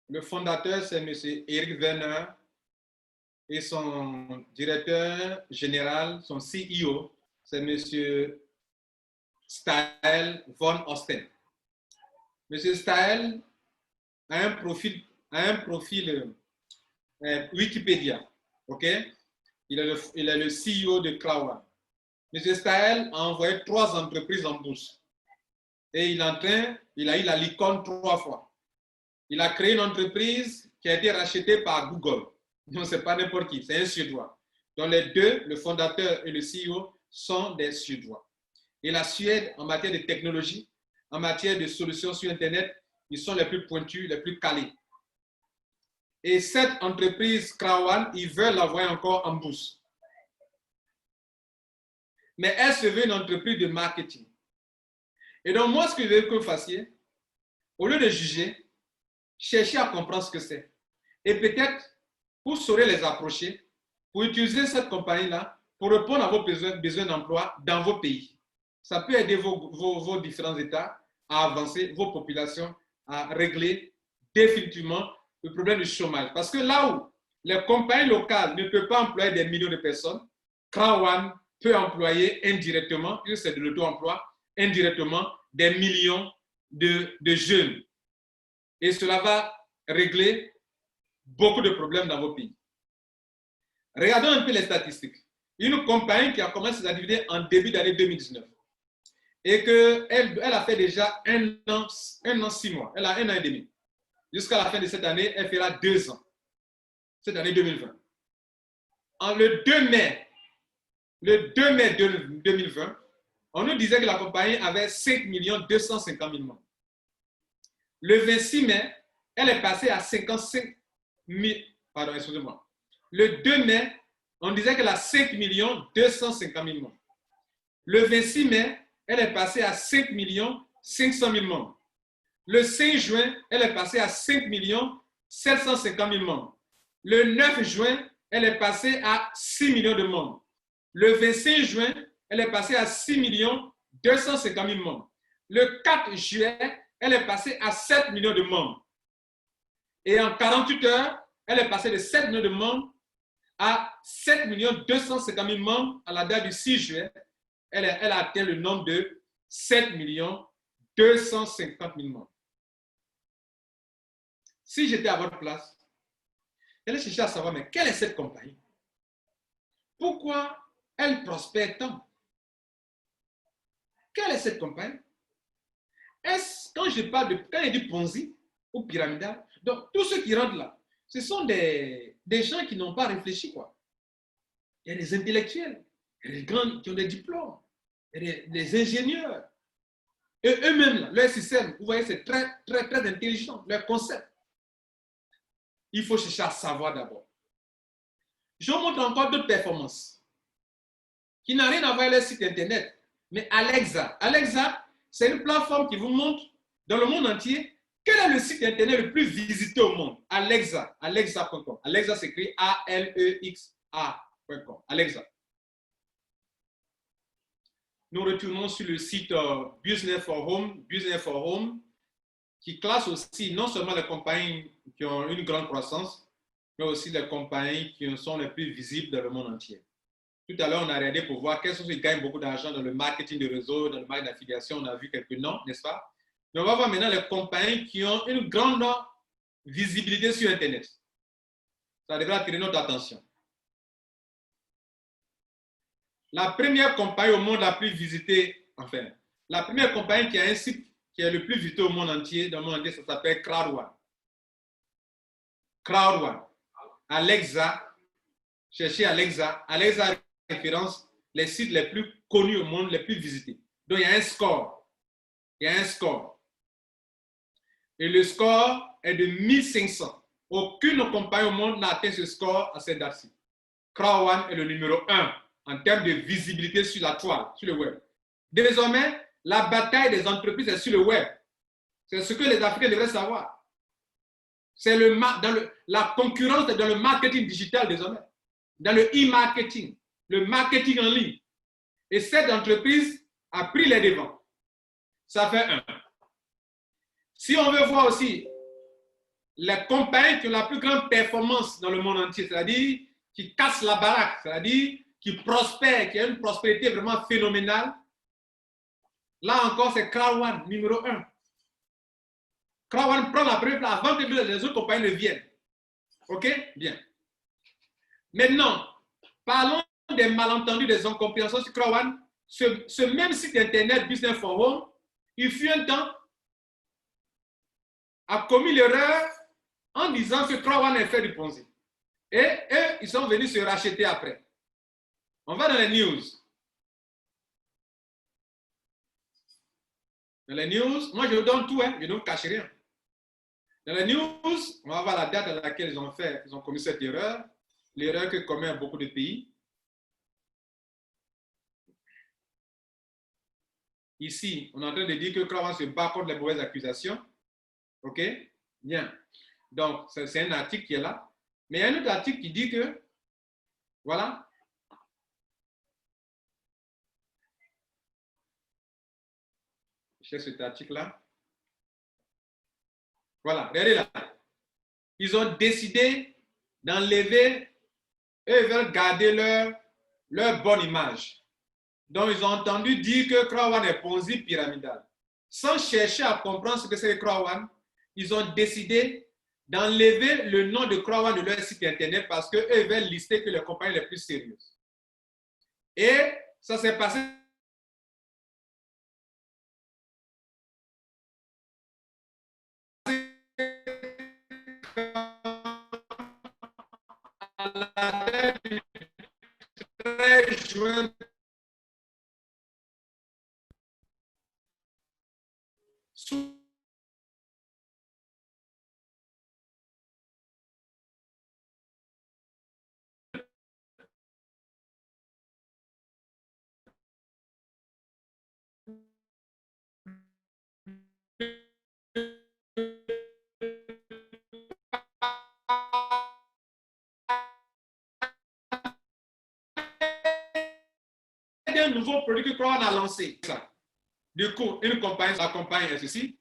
Speaker 1: le fondateur, c'est M. Eric Werner et son directeur général, son CEO, c'est M. Staël von Osten. M. Staël a un profil Wikipédia, ok? Il est le CEO de Crowd One. M. Staël a envoyé 3 entreprises en bourse et il a eu la licorne 3 fois. Il a créé une entreprise qui a été rachetée par Google. Non, ce n'est pas n'importe qui, c'est un Suédois. Donc les deux, le fondateur et le CEO, sont des Suédois. Et la Suède, en matière de technologie, en matière de solutions sur Internet, ils sont les plus pointus, les plus calés. Et cette entreprise Crowd One, ils veulent l'avoir encore en bourse. Mais elle se veut une entreprise de marketing. Et donc moi, ce que je veux que vous fassiez, au lieu de juger, cherchez à comprendre ce que c'est. Et peut-être, vous saurez les approcher pour utiliser cette compagnie-là pour répondre à vos besoins d'emploi dans vos pays. Ça peut aider vos différents États à avancer, vos populations à régler définitivement le problème du chômage. Parce que là où les compagnies locales ne peuvent pas employer des millions de personnes, Crowd One peut employer indirectement, c'est de l'auto-emploi, indirectement des millions de jeunes. Et cela va régler beaucoup de problèmes dans vos pays. Regardons un peu les statistiques. Une compagnie qui a commencé ses activités en début d'année 2019 et qu'elle a fait déjà un an, 6 mois. Elle a 1 an et demi. Jusqu'à la fin de cette année, elle fera 2 ans. Cette année 2020. Le 2 mai 2020, on nous disait que la compagnie avait 5 250 000 membres. Le 26 mai, elle est passée à 55 000. Pardon, excusez-moi. Le 2 mai, on disait qu'elle a 5 250 000 membres. Le 26 mai, elle est passée à 5 500 000 membres. Le 5 juin, elle est passée à 5 750 000 membres. Le 9 juin, elle est passée à 6 millions de membres. Le 25 juin, elle est passée à 6 250 000 membres. Le 4 juillet, elle est passée à 7 millions de membres. Et en 48 heures, elle est passée de 7 millions de membres à 7 250 000 membres à la date du 6 juillet. Elle a atteint le nombre de 7 250 000 membres. Si j'étais à votre place, j'allais chercher à savoir, mais quelle est cette compagnie? Pourquoi elle prospère tant? Quelle est cette compagnie? Quand je parle de, quand il dit Ponzi ou pyramidal, donc tous ceux qui rentrent là, ce sont des gens qui n'ont pas réfléchi, quoi. Il y a des intellectuels, il y a des grands qui ont des diplômes, il y a des ingénieurs. Et eux-mêmes, leur système, vous voyez, c'est très, très, très intelligent, leur concept. Il faut chercher à savoir d'abord. Je vous montre encore d'autres performances qui n'ont rien à voir avec leur site internet. Mais Alexa, c'est une plateforme qui vous montre dans le monde entier quel est le site internet le plus visité au monde. Alexa.com. Alexa s'écrit A-L-E-X-A.com. Alexa. Nous retournons sur le site Business for Home, qui classe aussi non seulement les compagnies qui ont une grande croissance, mais aussi les compagnies qui sont les plus visibles dans le monde entier. Tout à l'heure, on a regardé pour voir quels sont ceux qui gagnent beaucoup d'argent dans le marketing de réseau, dans le marketing d'affiliation. On a vu quelques noms, n'est-ce pas? Mais on va voir maintenant les compagnies qui ont une grande visibilité sur Internet. Ça devrait attirer notre attention. La première compagnie au monde la plus visitée, enfin, la première compagnie qui a un site qui est le plus visité au monde entier, dans le monde entier, ça s'appelle Crowd1. Crowd1. Alexa, cherchez Alexa. Alexa référence les sites les plus connus au monde, les plus visités. Donc, il y a un score. Et le score est de 1500. Aucune compagnie au monde n'a atteint ce score à cette date-ci. Crowd1 est le numéro 1 en termes de visibilité sur la toile, sur le web. Désormais, la bataille des entreprises est sur le web. C'est ce que les Africains devraient savoir. C'est la concurrence est dans le marketing digital désormais, dans le e-marketing, le marketing en ligne. Et cette entreprise a pris les devants. Ça fait 1. Si on veut voir aussi les compagnies qui ont la plus grande performance dans le monde entier, c'est-à-dire qui cassent la baraque, c'est-à-dire qui prospèrent, qui ont une prospérité vraiment phénoménale, là encore, c'est Crowd1, numéro 1. Crowd1 prend la première place avant que les autres compagnies ne viennent. OK? Bien. Maintenant, parlons des malentendus, des incompréhensions sur Crowd1. Ce même site internet Business for Home, il fut un temps, a commis l'erreur en disant que Crowd1 est fait du Ponzi. Et eux, ils sont venus se racheter après. On va dans les news. Dans les news, moi je vous donne tout, hein, je ne vous cache rien. Dans les news, on va voir la date à laquelle ils ont commis cette erreur, l'erreur que commettent beaucoup de pays. Ici, on est en train de dire que Crowd1 se bat contre les mauvaises accusations. OK? Bien. Donc, c'est un article qui est là. Mais il y a un autre article qui dit que, voilà. Je cherche cet article-là. Voilà, regardez là. Ils ont décidé d'enlever, eux ils veulent garder leur bonne image. Donc, ils ont entendu dire que Crowd1 est Ponzi pyramidal. Sans chercher à comprendre ce que c'est que Crowd1, ils ont décidé d'enlever le nom de Crowd1 de leur site internet parce qu'eux veulent lister que les compagnies les plus sérieuses. Et ça s'est passé à la date du 13 juin. Un nouveau produit que Crowd1 a lancé. Du coup, la compagnie est ceci.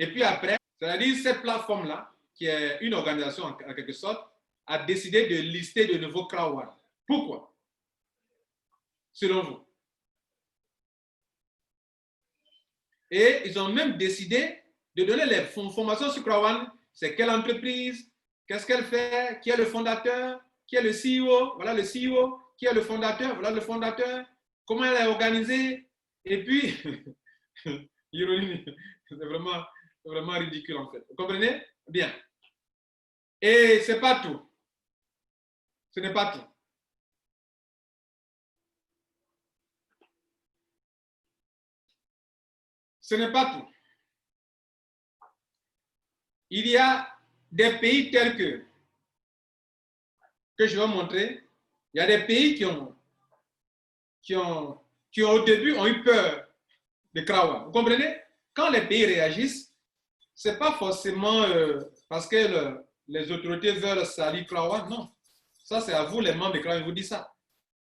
Speaker 1: Et puis après, c'est-à-dire cette plateforme-là, qui est une organisation en quelque sorte, a décidé de lister de nouveau Crowd One. Pourquoi? Selon vous? Et ils ont même décidé de donner les informations sur Crowd One. C'est quelle entreprise? Qu'est-ce qu'elle fait? Qui est le fondateur? Qui est le CEO? Voilà le CEO. Qui est le fondateur? Voilà le fondateur. Comment elle est organisée? Et puis, ironie, c'est vraiment ridicule en fait. Vous comprenez? Bien. Et ce n'est pas tout. Ce n'est pas tout. Ce n'est pas tout. Il y a des pays tels que je vais montrer. Il y a des pays qui au début ont eu peur de Crowd One. Vous comprenez? Quand les pays réagissent, ce n'est pas forcément parce que les autorités veulent salir Crowd One. Non. Ça, c'est à vous, les membres de Crowd One, je vous dis ça.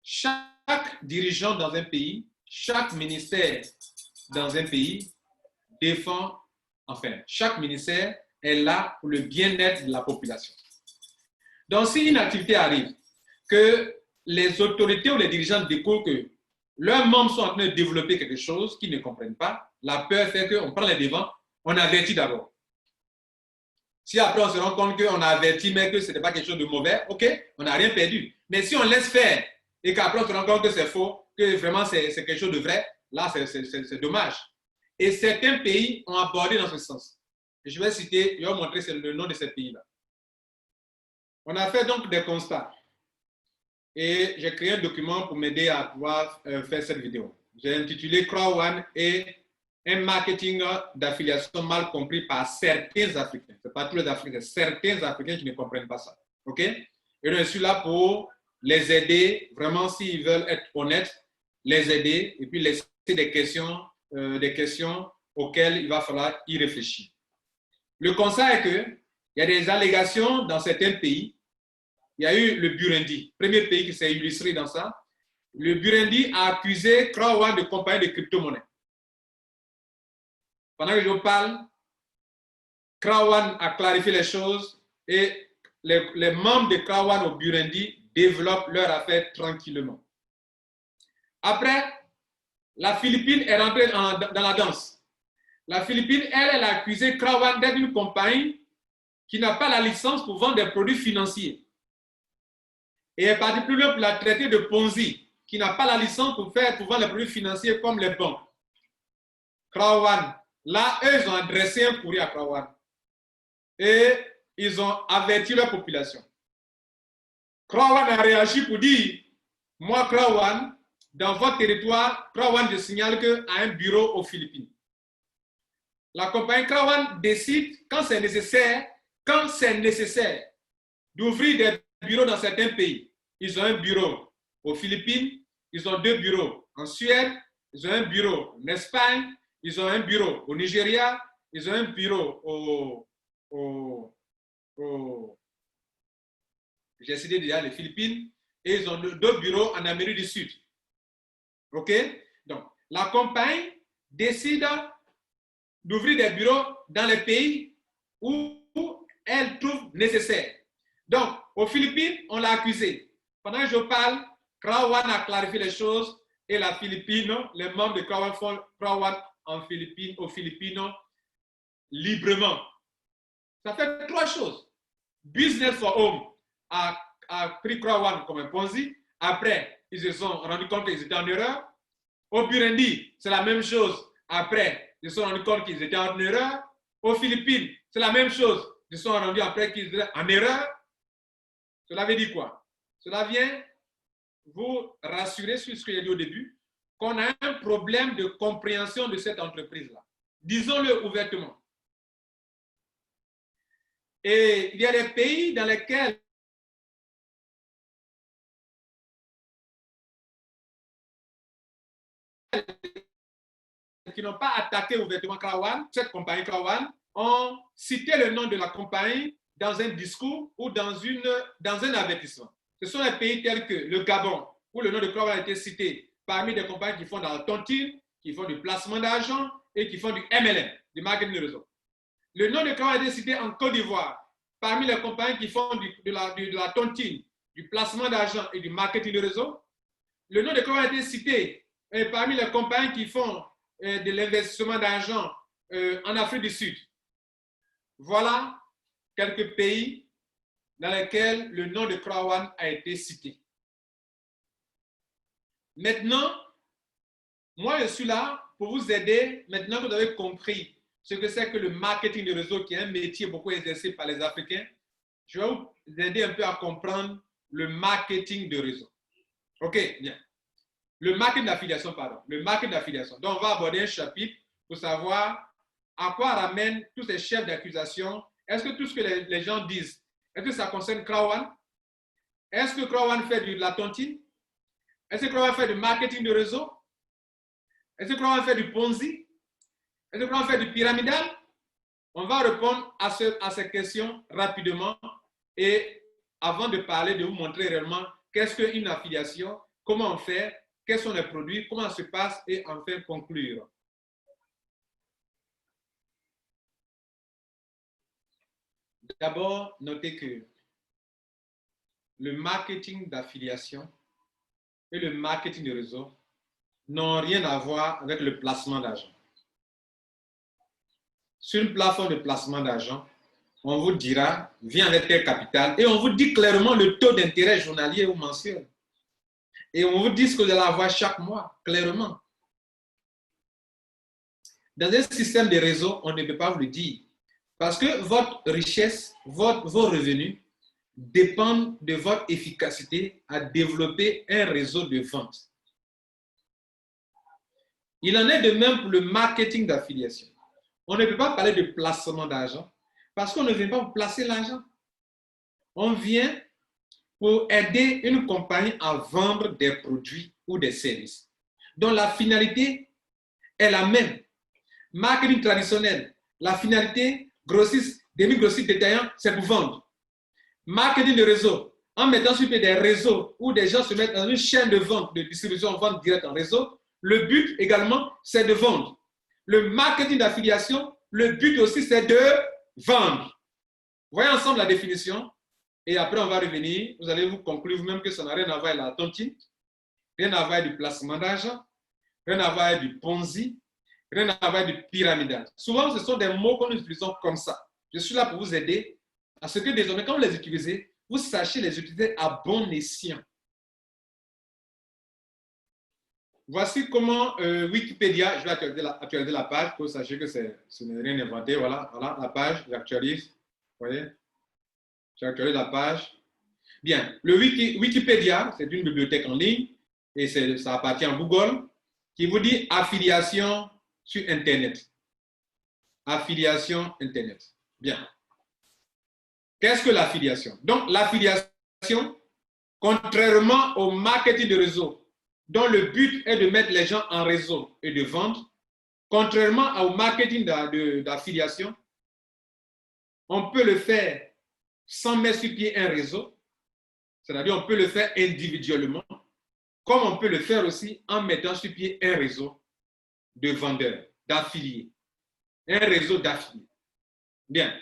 Speaker 1: Chaque dirigeant dans un pays, chaque ministère dans un pays défend, enfin, chaque ministère est là pour le bien-être de la population. Donc, si une activité arrive, que les autorités ou les dirigeants découvrent que leurs membres sont en train de développer quelque chose qu'ils ne comprennent pas, la peur fait qu'on prend les devants, on avertit d'abord. Si après on se rend compte qu'on a averti, mais que ce n'était pas quelque chose de mauvais, ok, on n'a rien perdu. Mais si on laisse faire et qu'après on se rend compte que c'est faux, que vraiment c'est quelque chose de vrai, là c'est dommage. Et certains pays ont abordé dans ce sens. Je vais citer, je vais vous montrer le nom de ces pays-là. On a fait donc des constats. Et j'ai créé un document pour m'aider à pouvoir faire cette vidéo. J'ai intitulé Crowd One et un marketing d'affiliation mal compris par certains Africains. Ce n'est pas tous les Africains, c'est certains Africains qui ne comprennent pas ça. OK? Et donc, je suis là pour les aider, vraiment, s'ils veulent être honnêtes, les aider et puis laisser des questions auxquelles il va falloir y réfléchir. Le constat est qu'il y a des allégations dans certains pays. Il y a eu le Burundi, premier pays qui s'est illustré dans ça. Le Burundi a accusé Crowd One de compagnie de crypto-monnaies. Pendant que je parle, Crowd One a clarifié les choses et les membres de Crowd One au Burundi développent leur affaire tranquillement. Après, la Philippine est rentrée dans la danse. La Philippine, elle a accusé Crowd One d'être une compagnie qui n'a pas la licence pour vendre des produits financiers. Et est partie plus loin pour la traiter de Ponzi, qui n'a pas la licence pour vendre les produits financiers comme les banques. Crowd One, là, eux, ils ont adressé un courrier à Crowd One. Et ils ont averti leur population. Crowd One a réagi pour dire, moi, Crowd One, dans votre territoire, Crowd One, je signale qu'il a un bureau aux Philippines. La compagnie Crowd One décide, quand c'est nécessaire, d'ouvrir des bureaux dans certains pays. Ils ont un bureau aux Philippines, ils ont 2 bureaux en Suède, ils ont un bureau en Espagne, ils ont un bureau au Nigeria, ils ont un bureau j'ai cité déjà les Philippines, et ils ont 2 bureaux en Amérique du Sud. OK? Donc, la compagnie décide d'ouvrir des bureaux dans les pays où elle trouve nécessaire. Donc, aux Philippines, on l'a accusé. Pendant que je parle, Crowd One a clarifié les choses et la Philippine, les membres de Crowd One font Crowd One aux Philippines librement. Ça fait 3 choses. Business for Home a pris Crowd One comme un Ponzi. Après, ils se sont rendus compte qu'ils étaient en erreur. Au Burundi, c'est la même chose. Après, ils se sont rendus compte qu'ils étaient en erreur. Aux Philippines, c'est la même chose. Ils se sont rendus après qu'ils étaient en erreur. Cela veut dire quoi? Cela vient vous rassurer sur ce que j'ai dit au début, qu'on a un problème de compréhension de cette entreprise-là. Disons-le ouvertement. Et il y a des pays dans lesquels qui n'ont pas attaqué ouvertement Crowd One, cette compagnie Crowd One, ont cité le nom de la compagnie dans un discours ou dans un avertissement. Ce sont les pays tels que le Gabon, où le nom de Crowd One a été cité parmi des compagnies qui font dans la tontine, qui font du placement d'argent et qui font du MLM, du marketing de réseau. Le nom de Crowone a été cité en Côte d'Ivoire, parmi les compagnies qui font de la tontine, du placement d'argent et du marketing de réseau. Le nom de Crowone a été cité parmi les compagnies qui font de l'investissement d'argent en Afrique du Sud. Voilà quelques pays dans lesquels le nom de Crowone a été cité. Maintenant, moi je suis là pour vous aider, maintenant que vous avez compris ce que c'est que le marketing de réseau, qui est un métier beaucoup exercé par les Africains, je vais vous aider un peu à comprendre le marketing de réseau. OK, bien. Le marketing d'affiliation, pardon. Le marketing d'affiliation. Donc, on va aborder un chapitre pour savoir à quoi ramènent tous ces chefs d'accusation. Est-ce que tout ce que les gens disent, est-ce que ça concerne Crowone? Est-ce que Crowone fait de la tontine? Est-ce que Crowone fait du marketing de réseau? Est-ce que Crowone fait du Ponzi? Est-ce que Crowone fait du pyramidal? On va répondre à ces questions rapidement et avant de parler, de vous montrer réellement qu'est-ce qu'une affiliation, comment on fait, quels sont les produits, comment ça se passe et enfin conclure. D'abord, notez que le marketing d'affiliation et le marketing de réseau n'ont rien à voir avec le placement d'argent. Sur une plateforme de placement d'argent, on vous dira, viens avec tel capital, et on vous dit clairement le taux d'intérêt journalier ou mensuel. Et on vous dit ce que vous allez avoir chaque mois, clairement. Dans un système de réseau, on ne peut pas vous le dire. Parce que votre richesse, vos revenus dépendent de votre efficacité à développer un réseau de vente. Il en est de même pour le marketing d'affiliation. On ne peut pas parler de placement d'argent parce qu'on ne vient pas vous placer l'argent. On vient pour aider une compagnie à vendre des produits ou des services dont la finalité est la même. Marketing traditionnel, la finalité grossiste, demi-grossiste détaillant, c'est pour vendre. Marketing de réseau, en mettant sur pied des réseaux où des gens se mettent dans une chaîne de vente, de distribution, vente directe en réseau, le but également, c'est de vendre. Le marketing d'affiliation, le but aussi, c'est de vendre. Voyez ensemble la définition et après on va revenir. Vous allez vous conclure vous-même que ça n'a rien à voir avec la tontine, rien à voir avec du placement d'argent, rien à voir avec du Ponzi, rien à voir avec du pyramidal. Souvent, ce sont des mots qu'on utilise comme ça. Je suis là pour vous aider à ce que désormais, quand vous les utilisez, vous sachiez les utiliser à bon escient. Voici comment Wikipédia, je vais actualiser la page pour que vous sachiez que ce n'est rien inventé. Voilà la page, j'actualise. Vous voyez? J'actualise la page. Bien, le Wikipédia, c'est une bibliothèque en ligne et ça appartient à Google qui vous dit affiliation sur Internet. Affiliation Internet. Bien. Qu'est-ce que l'affiliation? Donc, l'affiliation, contrairement au marketing de réseau, dont le but est de mettre les gens en réseau et de vendre, contrairement au marketing d'affiliation, on peut le faire sans mettre sur pied un réseau, c'est-à-dire on peut le faire individuellement, comme on peut le faire aussi en mettant sur pied un réseau de vendeurs, d'affiliés, un réseau d'affiliés. Bien.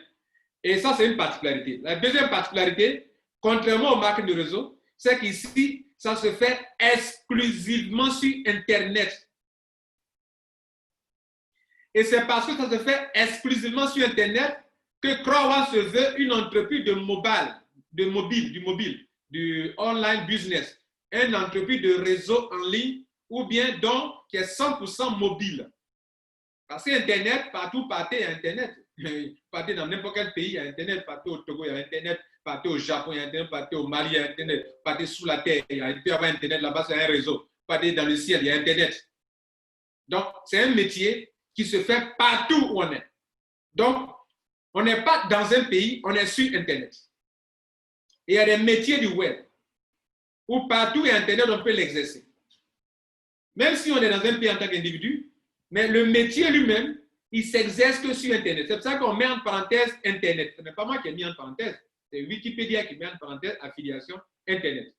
Speaker 1: Et ça, c'est une particularité. La deuxième particularité, contrairement au marketing de réseau, c'est qu'ici, ça se fait exclusivement sur Internet. Et c'est parce que ça se fait exclusivement sur Internet que Crowone se veut une entreprise du online business, une entreprise de réseau en ligne ou bien donc qui est 100% mobile. Parce qu'Internet, partout, partez, il y a Internet. Partez dans n'importe quel pays, il y a Internet. Partez au Togo, il y a Internet. Partez au Japon, il y a Internet. Partez au Mali, il y a Internet. Partez sous la terre, il peut y avoir Internet. Là-bas, c'est un réseau. Partez dans le ciel, il y a Internet. Donc, c'est un métier qui se fait partout où on est. Donc, on n'est pas dans un pays, on est sur Internet. Et il y a des métiers du web où partout il y a Internet, on peut l'exercer. Même si on est dans un pays en tant qu'individu, mais le métier lui-même, il s'exerce que sur Internet. C'est pour ça qu'on met en parenthèse Internet. Ce n'est pas moi qui ai mis en parenthèse, c'est Wikipédia qui met en parenthèse affiliation Internet.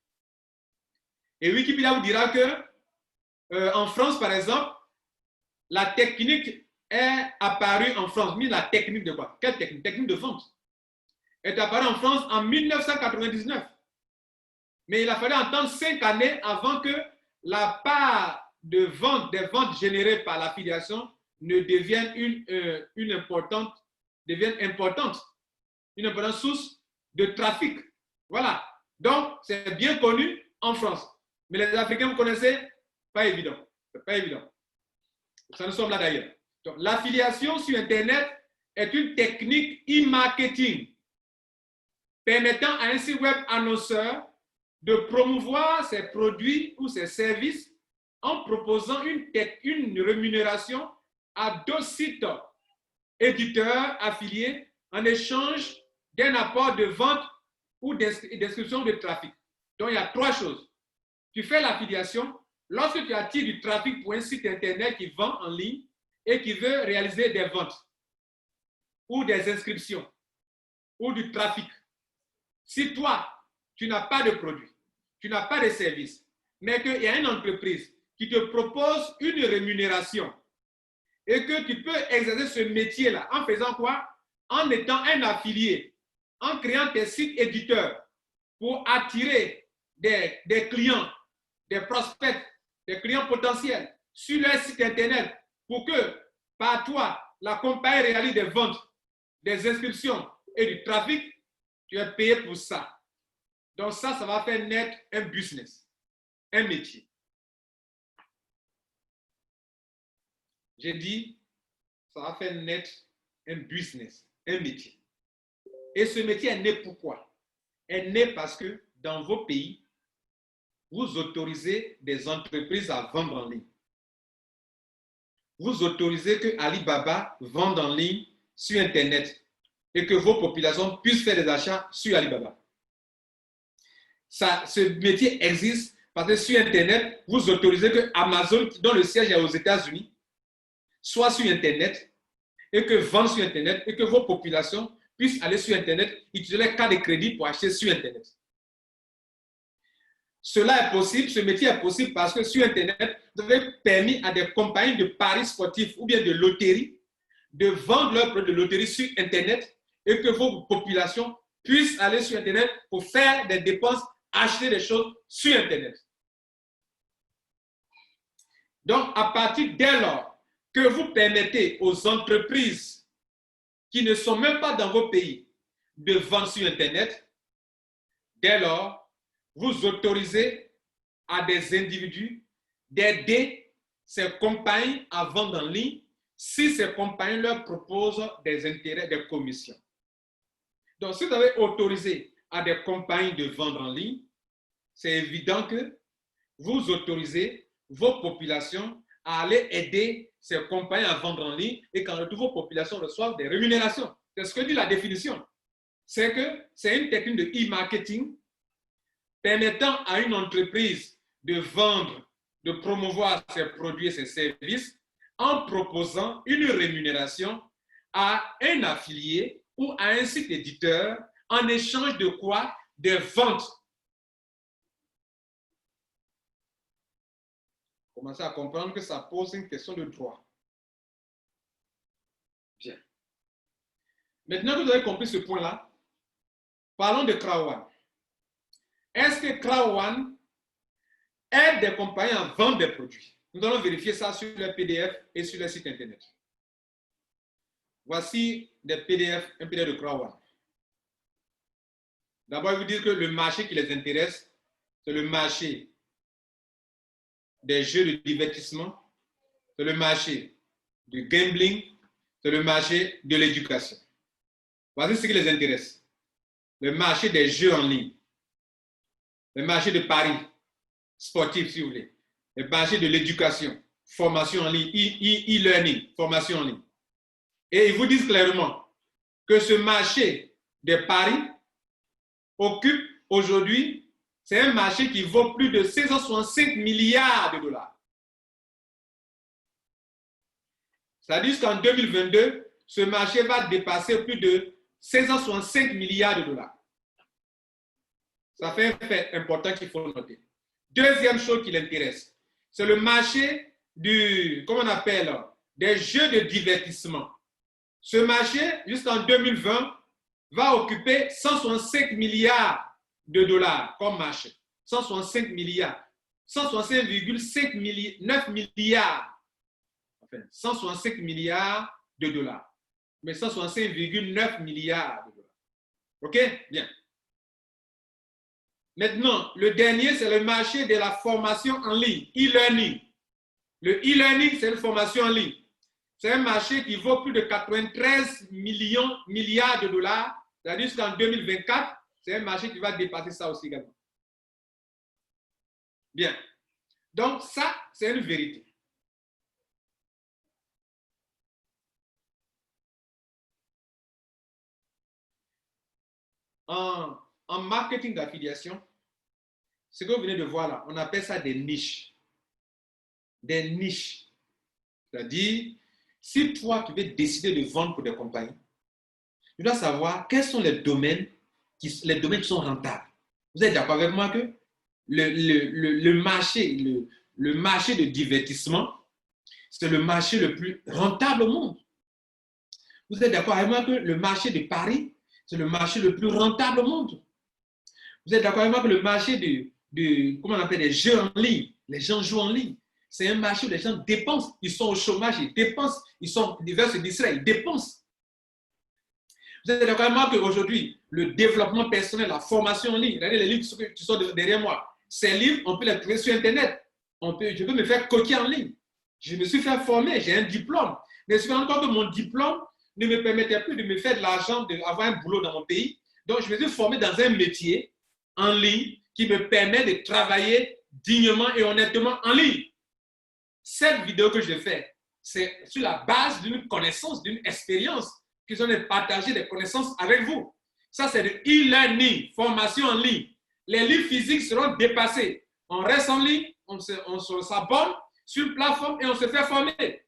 Speaker 1: Et Wikipédia vous dira que en France, par exemple, la technique est apparue en France. Mais la technique de quoi? Quelle technique? Technique de vente. Est apparue en France en 1999. Mais il a fallu attendre 5 années avant que la part de vente, des ventes générées par l'affiliation ne devienne une importante source de trafic. Voilà. Donc, c'est bien connu en France. Mais les Africains, vous connaissez? Pas évident. C'est pas évident. Ça nous sommes là d'ailleurs. Donc, l'affiliation sur Internet est une technique e-marketing permettant à un site web annonceur de promouvoir ses produits ou ses services en proposant une rémunération à d'autres sites éditeurs affiliés en échange d'un apport de vente ou d'inscription de trafic. Donc, il y a 3 choses. Tu fais l'affiliation lorsque tu attires du trafic pour un site Internet qui vend en ligne et qui veut réaliser des ventes ou des inscriptions ou du trafic. Si toi, tu n'as pas de produit, tu n'as pas de service, mais qu'il y a une entreprise qui te propose une rémunération et que tu peux exercer ce métier-là en faisant quoi? En étant un affilié, en créant tes sites éditeurs pour attirer des clients, des prospects, des clients potentiels sur leur site Internet pour que, par toi, la compagnie réalise des ventes, des inscriptions et du trafic, tu es payé pour ça. Donc ça va faire naître un business, un métier. J'ai dit, ça va faire naître un business, un métier. Et ce métier est né pourquoi? Est né parce que dans vos pays, vous autorisez des entreprises à vendre en ligne. Vous autorisez que Alibaba vende en ligne sur Internet et que vos populations puissent faire des achats sur Alibaba. Ce métier existe parce que sur Internet, vous autorisez que Amazon, dont le siège est aux États-Unis, soit sur Internet et que vende sur Internet et que vos populations puissent aller sur Internet, utiliser les cartes de crédit pour acheter sur Internet. Cela est possible, ce métier est possible parce que sur Internet, vous avez permis à des compagnies de paris sportifs ou bien de loterie de vendre leurs produits de loterie sur Internet et que vos populations puissent aller sur Internet pour faire des dépenses, acheter des choses sur Internet. Donc, à partir dès lors que vous permettez aux entreprises qui ne sont même pas dans vos pays de vendre sur Internet, dès lors, vous autorisez à des individus d'aider ces compagnies à vendre en ligne si ces compagnies leur proposent des intérêts, des commissions. Donc, si vous avez autorisé à des compagnies de vendre en ligne, c'est évident que vous autorisez vos populations à aller aider ces compagnies à vendre en ligne et qu'en retour, vos populations reçoivent des rémunérations. C'est ce que dit la définition. C'est que c'est une technique de e-marketing permettant à une entreprise de vendre, de promouvoir ses produits et ses services en proposant une rémunération à un affilié ou à un site éditeur en échange de quoi? Des ventes. Commencez à comprendre que ça pose une question de droit. Bien. Maintenant que vous avez compris ce point-là, parlons de Crowd1. Est-ce que Crowd1 aide des compagnies à vendre des produits? Nous allons vérifier ça sur le PDF et sur le site Internet. Voici des PDF, un PDF de Crowd1. D'abord, je vous dire que le marché qui les intéresse, c'est le marché des jeux de divertissement, c'est le marché du gambling, c'est le marché de l'éducation. Voici ce qui les intéresse. Le marché des jeux en ligne, le marché de paris sportifs, si vous voulez, le marché de l'éducation, formation en ligne, e-learning, formation en ligne. Et ils vous disent clairement que ce marché des paris occupe aujourd'hui, c'est un marché qui vaut plus de 665 milliards de dollars. C'est-à-dire qu'en 2022, ce marché va dépasser plus de 665 milliards de dollars. Ça fait un fait important qu'il faut noter. Deuxième chose qui l'intéresse, c'est le marché du, comment on appelle, des jeux de divertissement. Ce marché, jusqu'en 2020, va occuper 165 milliards de dollars comme marché. 165 milliards. 165,9 milliards. Enfin, 165 milliards de dollars. Mais 165,9 milliards de dollars. OK? Bien. Maintenant, le dernier, c'est le marché de la formation en ligne, e-learning. Le e-learning, c'est une formation en ligne. C'est un marché qui vaut plus de 93 milliards de dollars. C'est-à-dire jusqu'en 2024, c'est un marché qui va dépasser ça aussi également. Bien. Donc, ça, c'est une vérité. En marketing d'affiliation, ce que vous venez de voir là, on appelle ça des niches. Des niches. C'est-à-dire, si toi, tu veux décider de vendre pour des compagnies, tu dois savoir quels sont les domaines qui sont rentables. Vous êtes d'accord avec moi que le marché de divertissement, c'est le marché le plus rentable au monde. Vous êtes d'accord avec moi que le marché de Paris, c'est le marché le plus rentable au monde. Vous êtes d'accord avec moi que le marché comment on appelle, des jeux en ligne, les gens jouent en ligne, c'est un marché où les gens dépensent, ils sont au chômage, ils dépensent, ils veulent se distraire, ils dépensent. Vous êtes d'accord avec moi qu'aujourd'hui, le développement personnel, la formation en ligne, regardez les livres qui sont derrière moi, ces livres, on peut les trouver sur Internet. Je peux me faire coacher en ligne. Je me suis fait former, j'ai un diplôme. Mais je me suis rendu compte que mon diplôme ne me permettait plus de me faire de l'argent, d'avoir un boulot dans mon pays. Donc, je me suis formé dans un métier en ligne qui me permet de travailler dignement et honnêtement en ligne. Cette vidéo que je fais, c'est sur la base d'une connaissance, d'une expérience que je vais partager des connaissances avec vous. Ça, c'est de e-learning, formation en ligne. Les livres physiques seront dépassés. On reste en ligne, on s'abonne sur une plateforme et on se fait former.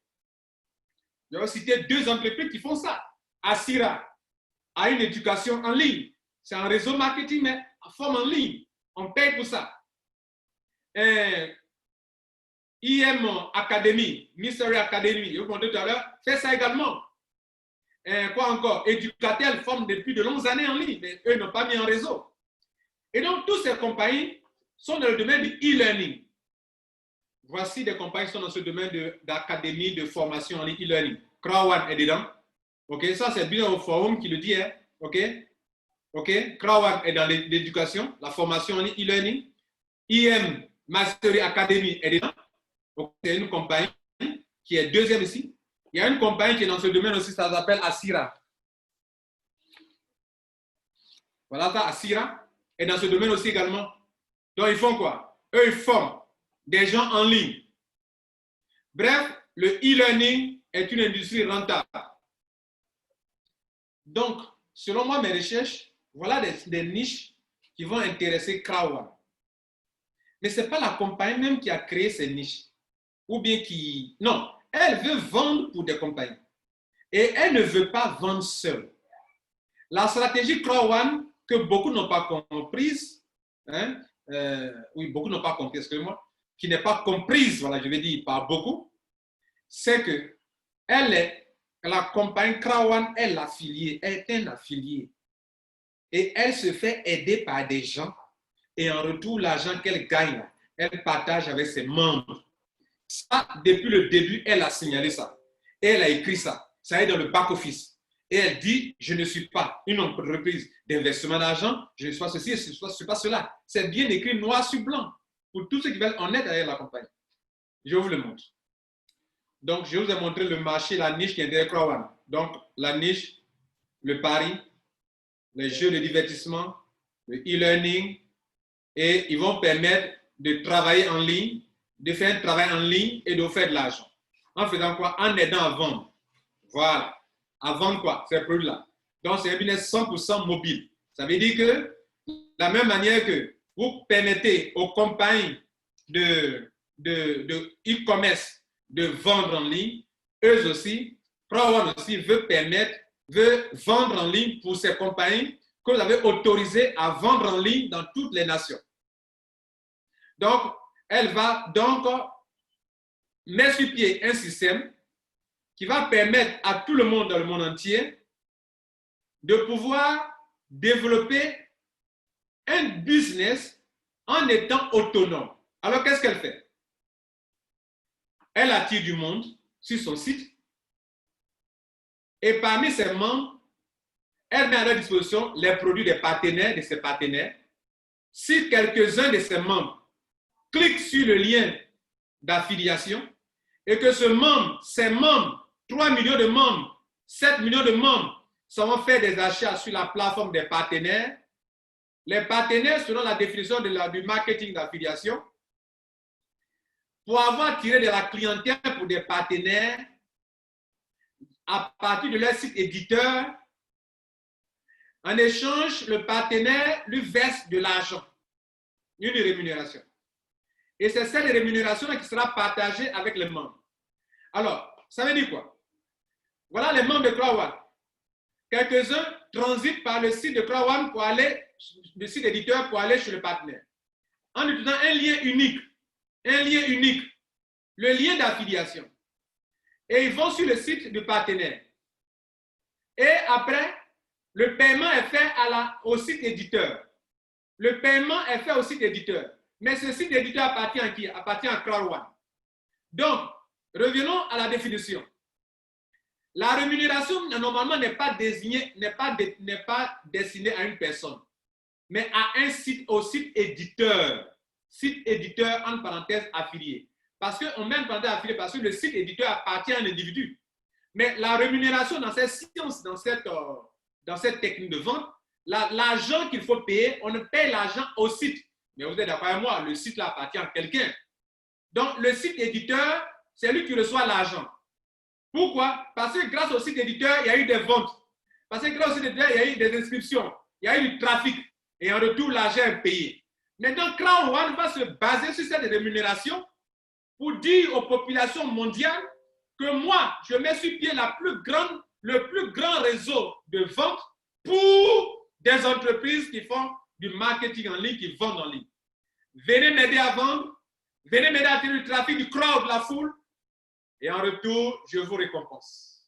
Speaker 1: Je vais citer 2 entreprises qui font ça. Asira a une éducation en ligne. C'est un réseau marketing, mais en forme en ligne. On paye pour ça. IM Academy, Mystery Academy, je vous montre tout à l'heure, fait ça également. Quoi encore? Educatel forme depuis de longues années en ligne, mais eux n'ont pas mis en réseau. Et donc, toutes ces compagnies sont dans le domaine du e-learning. Voici des compagnies qui sont dans ce domaine d'académie, de formation en ligne, e-learning. Krawan est dedans. OK, ça c'est bien au forum qui le dit. Hein? OK, Krawan est dans l'éducation, la formation en ligne, e-learning. IM Mastery Academy est dedans. C'est une compagnie qui est deuxième ici. Il y a une compagnie qui est dans ce domaine aussi, ça s'appelle Asira. Voilà, ça, Asira est dans ce domaine aussi également. Donc, ils font quoi? Eux, ils forment des gens en ligne. Bref, le e-learning est une industrie rentable. Donc, selon moi, mes recherches, voilà des niches qui vont intéresser Krawan. Mais ce n'est pas la compagnie même qui a créé ces niches. Ou bien qui... Non, elle veut vendre pour des compagnies. Et elle ne veut pas vendre seule. La stratégie Krawan, que beaucoup n'ont pas comprise, hein, oui, beaucoup n'ont pas compris, excusez-moi, qui n'est pas comprise, voilà, je vais dire par beaucoup, c'est que la compagnie Krawan est l'affiliée, elle est un affilié. Et elle se fait aider par des gens. Et en retour, l'argent qu'elle gagne, elle partage avec ses membres. Ça, depuis le début, elle a signalé ça. Et elle a écrit ça. Ça est dans le back-office. Et elle dit, je ne suis pas une entreprise d'investissement d'argent, je ne suis pas ceci, je ne suis pas cela. C'est bien écrit noir sur blanc pour tous ceux qui veulent en être derrière la compagnie. Je vous le montre. Donc, je vous ai montré le marché, la niche qui est derrière Krawan. Donc, la niche, le pari, les jeux de divertissement, le e-learning, et ils vont permettre de travailler en ligne, de faire un travail en ligne et de faire de l'argent. En faisant quoi? En aidant à vendre. Voilà. À vendre quoi? Ces produits-là. Donc, c'est un business 100% mobile. Ça veut dire que, de la même manière que vous permettez aux compagnies de e-commerce de vendre en ligne, eux aussi, Krawan aussi veut vendre en ligne pour ces compagnies que vous avez autorisées à vendre en ligne dans toutes les nations. Donc, elle va donc mettre sur pied un système qui va permettre à tout le monde dans le monde entier de pouvoir développer un business en étant autonome. Alors, qu'est-ce qu'elle fait? Elle attire du monde sur son site et parmi ses membres, elle met à leur disposition les produits des partenaires, de ses partenaires. Si quelques-uns de ses membres cliquent sur le lien d'affiliation et que ses membres, 3 millions de membres, 7 millions de membres, seront fait des achats sur la plateforme des partenaires, les partenaires, selon la définition du marketing d'affiliation, pour avoir tiré de la clientèle pour des partenaires, à partir de leur site éditeur, en échange, le partenaire lui verse de l'argent, une rémunération. Et c'est cette rémunération qui sera partagée avec les membres. Alors, ça veut dire quoi? Voilà les membres de CrowdOne. Quelques-uns transitent par le site de CrowdOne pour aller, le site éditeur pour aller chez le partenaire. En utilisant un lien unique, le lien d'affiliation. Et ils vont sur le site du partenaire. Et après, le paiement est fait au site éditeur. Le paiement est fait au site éditeur. Mais ce site éditeur appartient à qui? Appartient à CrowdOne. Donc, revenons à la définition. La rémunération, normalement, n'est pas destinée à une personne, mais à un site, au site éditeur. Site éditeur, entre parenthèses, affilié. Parce qu'on met une parenthèse affilié parce que le site éditeur appartient à un individu. Mais la rémunération dans cette science, dans cette technique de vente, l'argent qu'il faut payer, on ne paye l'argent au site. Mais vous êtes d'accord avec moi, le site là appartient à quelqu'un. Donc, le site éditeur, c'est lui qui reçoit l'argent. Pourquoi? Parce que grâce au site éditeur, il y a eu des ventes. Parce que grâce au site éditeur, il y a eu des inscriptions. Il y a eu du trafic. Et en retour, l'argent est payé. Maintenant, CrowdOne va se baser sur cette rémunération pour dire aux populations mondiales que moi, je mets sur pied le plus grand réseau de vente pour des entreprises qui font du marketing en ligne, qui vendent en ligne. Venez m'aider à vendre, venez m'aider à tirer du trafic, du crowd, la foule, et en retour, je vous récompense.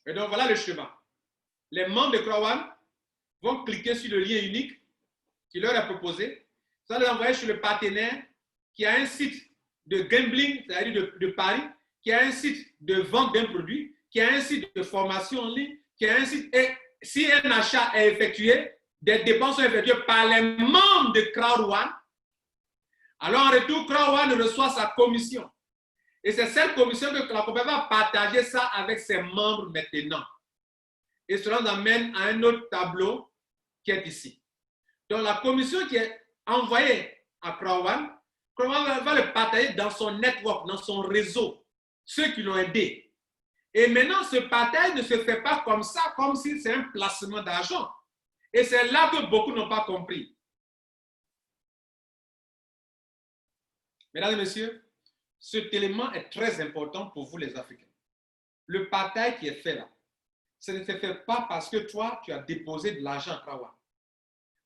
Speaker 1: Et donc, voilà le chemin. Les membres de CrowdOne vont cliquer sur le lien unique qui leur est proposé. Ça les envoyer sur le partenaire qui a un site de gambling, c'est-à-dire de paris, qui a un site de vente d'un produit, qui a un site de formation en ligne, qui a un site. Et si un achat est effectué, des dépenses sont effectuées par les membres de CrowdOne, alors en retour, CrowdOne reçoit sa commission. Et c'est cette commission que la compagnie va partager ça avec ses membres maintenant. Et cela nous amène à un autre tableau qui est ici. Donc la commission qui est envoyée à CrowdOne va le partager dans son network, dans son réseau, ceux qui l'ont aidé. Et maintenant, ce partage ne se fait pas comme ça, comme si c'est un placement d'argent. Et c'est là que beaucoup n'ont pas compris. Mesdames et messieurs, cet élément est très important pour vous les Africains. Le partage qui est fait là, ça ne se fait pas parce que toi, tu as déposé de l'argent à CrowdOne.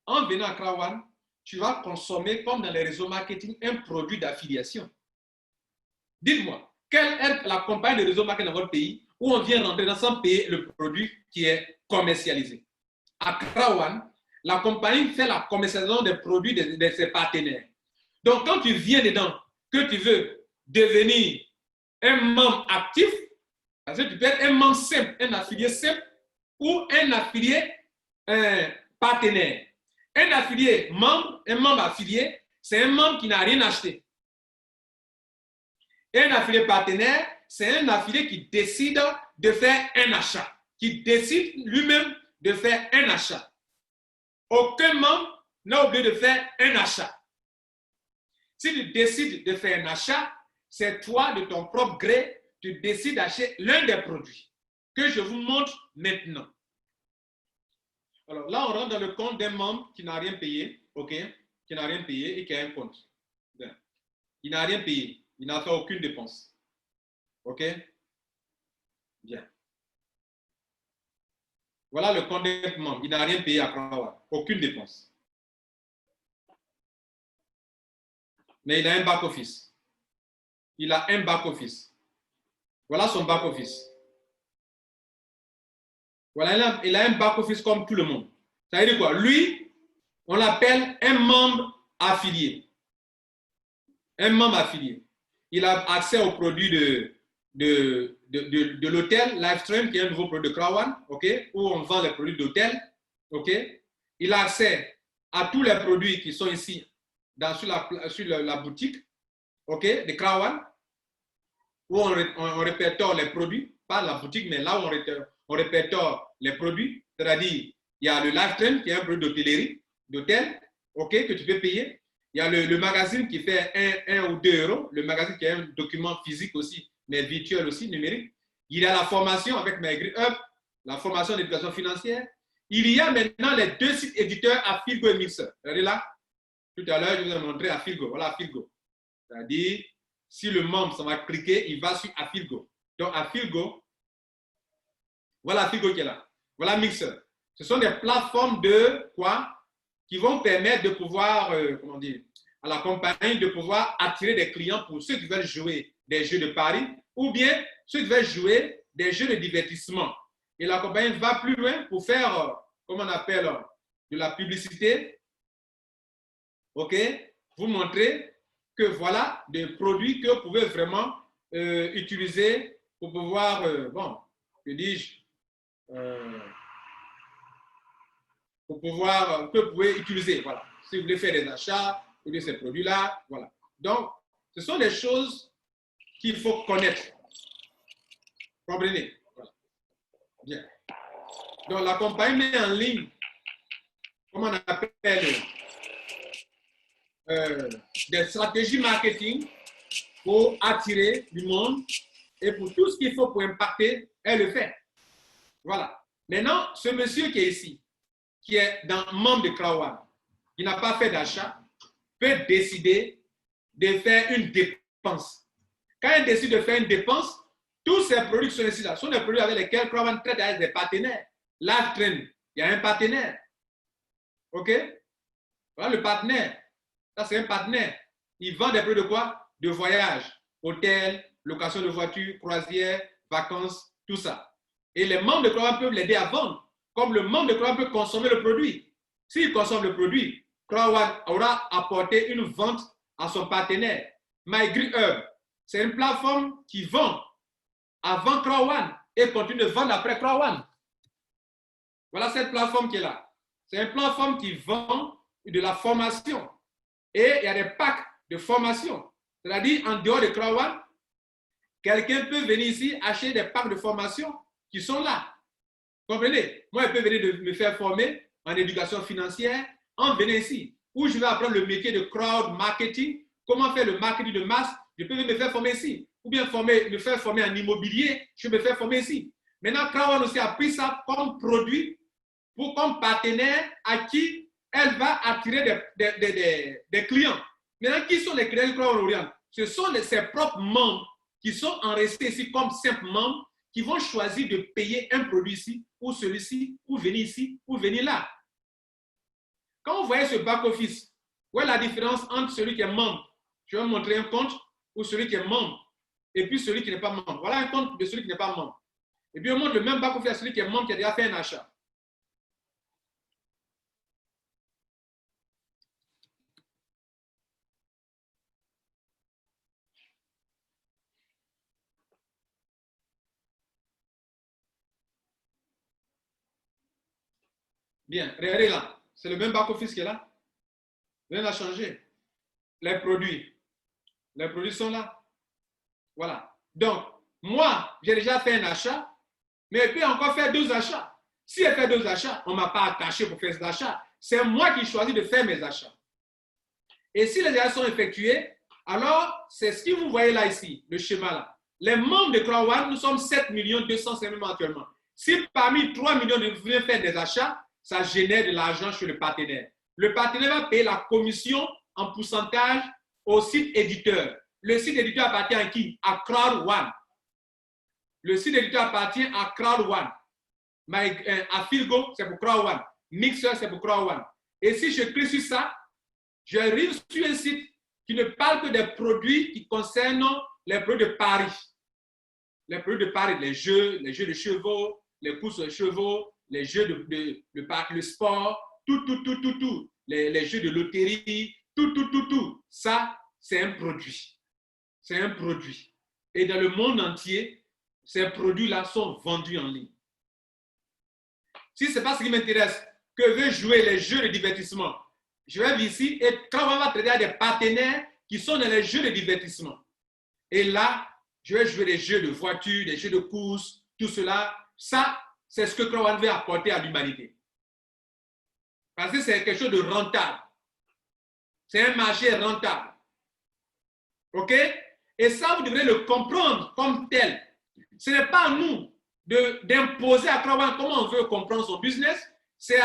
Speaker 1: En venant à CrowdOne, tu vas consommer, comme dans les réseaux marketing, un produit d'affiliation. Dites-moi, quelle est la compagnie de réseau marketing dans votre pays où on vient rentrer dans sans payer le produit qui est commercialisé? À CrowdOne, la compagnie fait la commercialisation des produits de ses partenaires. Donc, quand tu viens dedans, que tu veux devenir un membre actif, parce que tu peux être un membre simple, un affilié simple, ou un affilié partenaire. Un affilié membre, un membre affilié, c'est un membre qui n'a rien acheté. Et un affilié partenaire, c'est un affilié qui décide de faire un achat, qui décide lui-même de faire un achat. Aucun membre n'a oublié de faire un achat. Si tu décides de faire un achat, c'est toi, de ton propre gré, tu décides d'acheter l'un des produits que je vous montre maintenant. Alors là, on rentre dans le compte d'un membre qui n'a rien payé, ok, qui n'a rien payé et qui a un compte. Bien. Il n'a rien payé, il n'a fait aucune dépense. Ok? Bien. Voilà le compte d'un membre, il n'a rien payé à CrowdOne, aucune dépense. Mais il a un back-office. Il a un back-office. Voilà son back-office. Voilà, il a un back-office comme tout le monde. Ça veut dire quoi? Lui, on l'appelle un membre affilié. Un membre affilié. Il a accès aux produits de l'hôtel Livestream, qui est un nouveau produit de Krawan, okay, où on vend les produits d'hôtel. Okay. Il a accès à tous les produits qui sont ici sur la boutique, okay, de Krawan, où on répertoire les produits, pas la boutique, mais là où on répertoire les produits. C'est-à-dire, il y a le Livestream, qui est un produit d'hôtellerie, d'hôtel, okay, que tu peux payer. Il y a le magazine qui fait 1 ou 2 euros, le magazine qui est un document physique aussi, mais virtuel aussi, numérique. Il y a la formation avec MyGripHub, la formation d'éducation financière. Il y a maintenant les 2 sites éditeurs Afilgo et Mixer. Regardez là, tout à l'heure, je vous ai montré Afilgo. Voilà Afilgo. C'est-à-dire, si le membre s'en va cliquer, il va sur Afilgo. Donc Afilgo, voilà Afilgo qui est là. Voilà Mixer. Ce sont des plateformes de quoi? Qui vont permettre de pouvoir, comment dire, à la compagnie de pouvoir attirer des clients pour ceux qui veulent jouer des jeux de paris ou bien ceux qui veulent jouer des jeux de divertissement. Et la compagnie va plus loin pour faire, comment on appelle, de la publicité. OK? Vous montrer que voilà des produits que vous pouvez vraiment utiliser pour pouvoir, bon, que dis-je, pour pouvoir, que vous pouvez utiliser, voilà. Si vous voulez faire des achats de ces produits-là, voilà. Donc, ce sont des choses qu'il faut connaître. Comprenez? Voilà. Bien. Donc, la compagnie met en ligne, comment on appelle, des stratégies marketing pour attirer du monde et pour tout ce qu'il faut pour impacter, elle le fait. Voilà. Maintenant, ce monsieur qui est ici, qui est membre de Krawan, qui n'a pas fait d'achat, peut décider de faire une dépense. Quand il décide de faire une dépense, tous ces produits qui sont ici là sont des produits avec lesquels Krawan traite avec des partenaires. Livestream, il y a un partenaire. OK? Voilà le partenaire. Ça, c'est un partenaire. Il vend des produits de quoi? De voyage, hôtel, location de voiture, croisière, vacances, tout ça. Et les membres de Krawan peuvent l'aider à vendre. Comme le membre de Krawan peut consommer le produit. S'il consomme le produit, Krawan aura apporté une vente à son partenaire. MyGripHub, c'est une plateforme qui vend avant Krawan et continue de vendre après Krawan. Voilà cette plateforme qui est là. C'est une plateforme qui vend de la formation. Et il y a des packs de formation. C'est-à-dire, en dehors de Krawan, quelqu'un peut venir ici acheter des packs de formation qui sont là. Comprenez? Moi, il peut venir me faire former en éducation financière en venant ici, où je vais apprendre le métier de crowd marketing, comment faire le marketing de masse, je peux me faire former ici. Ou bien me faire former en immobilier, je peux me faire former ici. Maintenant, Krawan aussi a pris ça comme produit, comme partenaire à qui elle va attirer des clients. Maintenant, qui sont les clients de Krawan Orient? Ce sont ses propres membres qui sont enregistrés ici comme simples membres, qui vont choisir de payer un produit ici, ou celui-ci, ou venir ici, ou venir là. Quand vous voyez ce back-office, où est la différence entre celui qui est membre? Je vais vous montrer un compte, ou celui qui est membre, et puis celui qui n'est pas membre. Voilà un compte de celui qui n'est pas membre. Et puis on montre le même back-office à celui qui est membre, qui a déjà fait un achat. Bien, regardez là. C'est le même back-office qui est là. Rien n'a changé. Les produits sont là. Voilà. Donc, moi, j'ai déjà fait un achat, mais elle peut encore faire 2 achats. Si elle fait 2 achats, on ne m'a pas attaché pour faire cet achat. C'est moi qui choisis de faire mes achats. Et si les achats sont effectués, alors c'est ce que vous voyez là ici, le schéma là. Les membres de Krawan, nous sommes 7 205 000 actuellement. Si parmi 3 millions de venir faire des achats, ça génère de l'argent chez le partenaire. Le partenaire va payer la commission en pourcentage au site éditeur. Le site éditeur appartient à qui? À Crowd1. Le site éditeur appartient à Crowd1. Afilgo, c'est pour Crowd1. Mixer, c'est pour Crowd1. Et si je clique sur ça, j'arrive sur un site qui ne parle que des produits qui concernent les produits de Paris. les produits de paris, les jeux de chevaux, les courses de chevaux, les jeux le sport, tout. Les jeux de loterie, tout. Ça, c'est un produit. C'est un produit. Et dans le monde entier, ces produits-là sont vendus en ligne. Si ce n'est pas ce qui m'intéresse, que veut jouer les jeux de divertissement, je vais ici et quand on va traiter à des partenaires qui sont dans les jeux de divertissement. Et là, je vais jouer des jeux de voiture, des jeux de course, tout cela. Ça, c'est ce que Crowd veut apporter à l'humanité. Parce que c'est quelque chose de rentable. C'est un marché rentable. OK? Et ça, vous devrez le comprendre comme tel. Ce n'est pas à nous d'imposer à Crowd comment on veut comprendre son business. C'est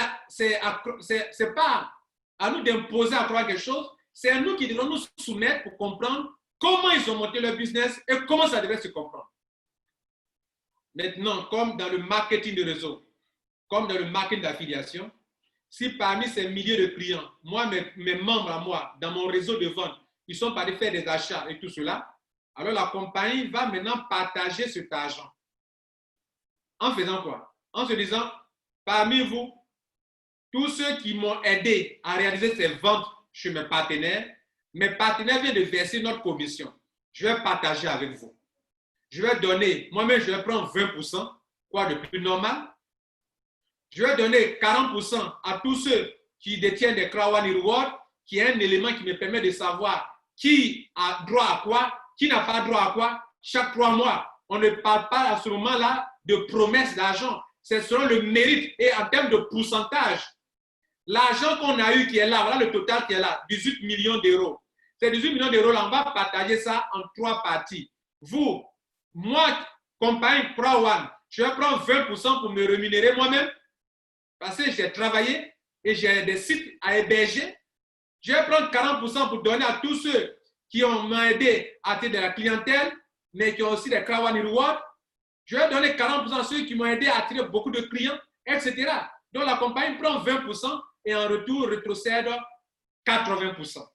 Speaker 1: pas à nous d'imposer à Crowd quelque chose. C'est à nous qui devons nous soumettre pour comprendre comment ils ont monté leur business et comment ça devrait se comprendre. Maintenant, comme dans le marketing de réseau, comme dans le marketing d'affiliation, si parmi ces milliers de clients, moi, mes membres à moi, dans mon réseau de vente, ils sont partis faire des achats et tout cela, alors la compagnie va maintenant partager cet argent. En faisant quoi? En se disant, parmi vous, tous ceux qui m'ont aidé à réaliser ces ventes chez mes partenaires viennent de verser notre commission. Je vais partager avec vous. Je vais donner, moi-même, je vais prendre 20%, quoi de plus normal. Je vais donner 40% à tous ceux qui détiennent des Crowd Rewards, qui est un élément qui me permet de savoir qui a droit à quoi, qui n'a pas droit à quoi, chaque 3 mois. On ne parle pas à ce moment-là de promesses d'argent. C'est selon le mérite et en termes de pourcentage. L'argent qu'on a eu qui est là, voilà le total qui est là, 18 millions d'euros. Ces 18 millions d'euros, là, on va partager ça en 3 parties. Vous, moi, compagnie Crowd, je vais prendre 20% pour me rémunérer moi-même parce que j'ai travaillé et j'ai des sites à héberger. Je vais prendre 40% pour donner à tous ceux qui m'ont aidé à attirer de la clientèle, mais qui ont aussi des Crowd Rewards. Je vais donner 40% à ceux qui m'ont aidé à attirer beaucoup de clients, etc. Donc la compagnie prend 20% et en retour rétrocède 80%.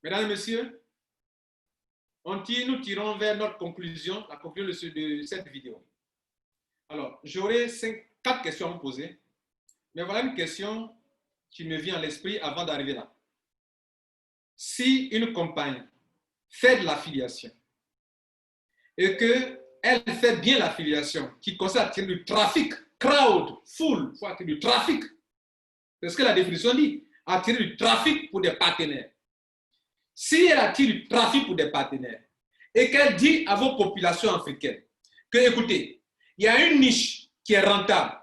Speaker 1: Mesdames et messieurs, nous tirons vers notre conclusion, la conclusion de cette vidéo. Alors, j'aurai 4 questions à vous poser, mais voilà une question qui me vient à l'esprit avant d'arriver là. Si une compagnie fait de l'affiliation et qu'elle fait bien l'affiliation, qui consiste à attirer du trafic, crowd, full, il faut attirer du trafic. C'est ce que la définition dit, attirer du trafic pour des partenaires. Si elle attire du trafic pour des partenaires et qu'elle dit à vos populations africaines que, écoutez, il y a une niche qui est rentable,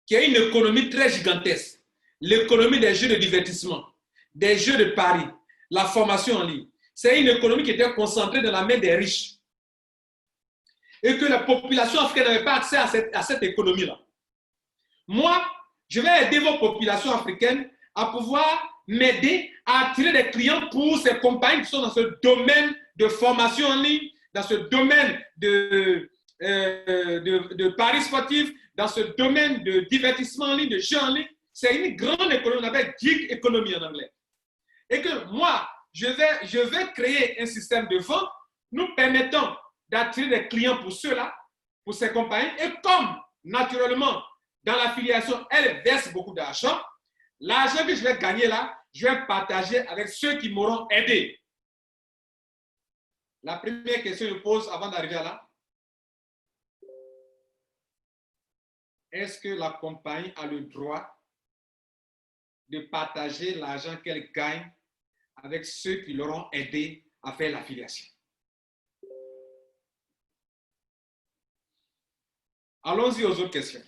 Speaker 1: qui a une économie très gigantesque, l'économie des jeux de divertissement, des jeux de paris, la formation en ligne. C'est une économie qui était concentrée dans la main des riches. Et que la population africaine n'avait pas accès à cette économie-là. Moi, je vais aider vos populations africaines à pouvoir m'aider à attirer des clients pour ces compagnies qui sont dans ce domaine de formation en ligne, dans ce domaine de paris sportifs, dans ce domaine de divertissement en ligne, de jeux en ligne. C'est une grande économie, on appelle gig economy en anglais. Et que moi, je vais créer un système de vente nous permettant d'attirer des clients pour ceux-là, pour ces compagnies. Et comme, naturellement, dans l'affiliation, elles versent beaucoup d'argent, l'argent que je vais gagner là, je vais partager avec ceux qui m'auront aidé. La première question que je pose avant d'arriver à là, est-ce que la compagnie a le droit de partager l'argent qu'elle gagne avec ceux qui l'auront aidé à faire l'affiliation? Allons-y aux autres questions.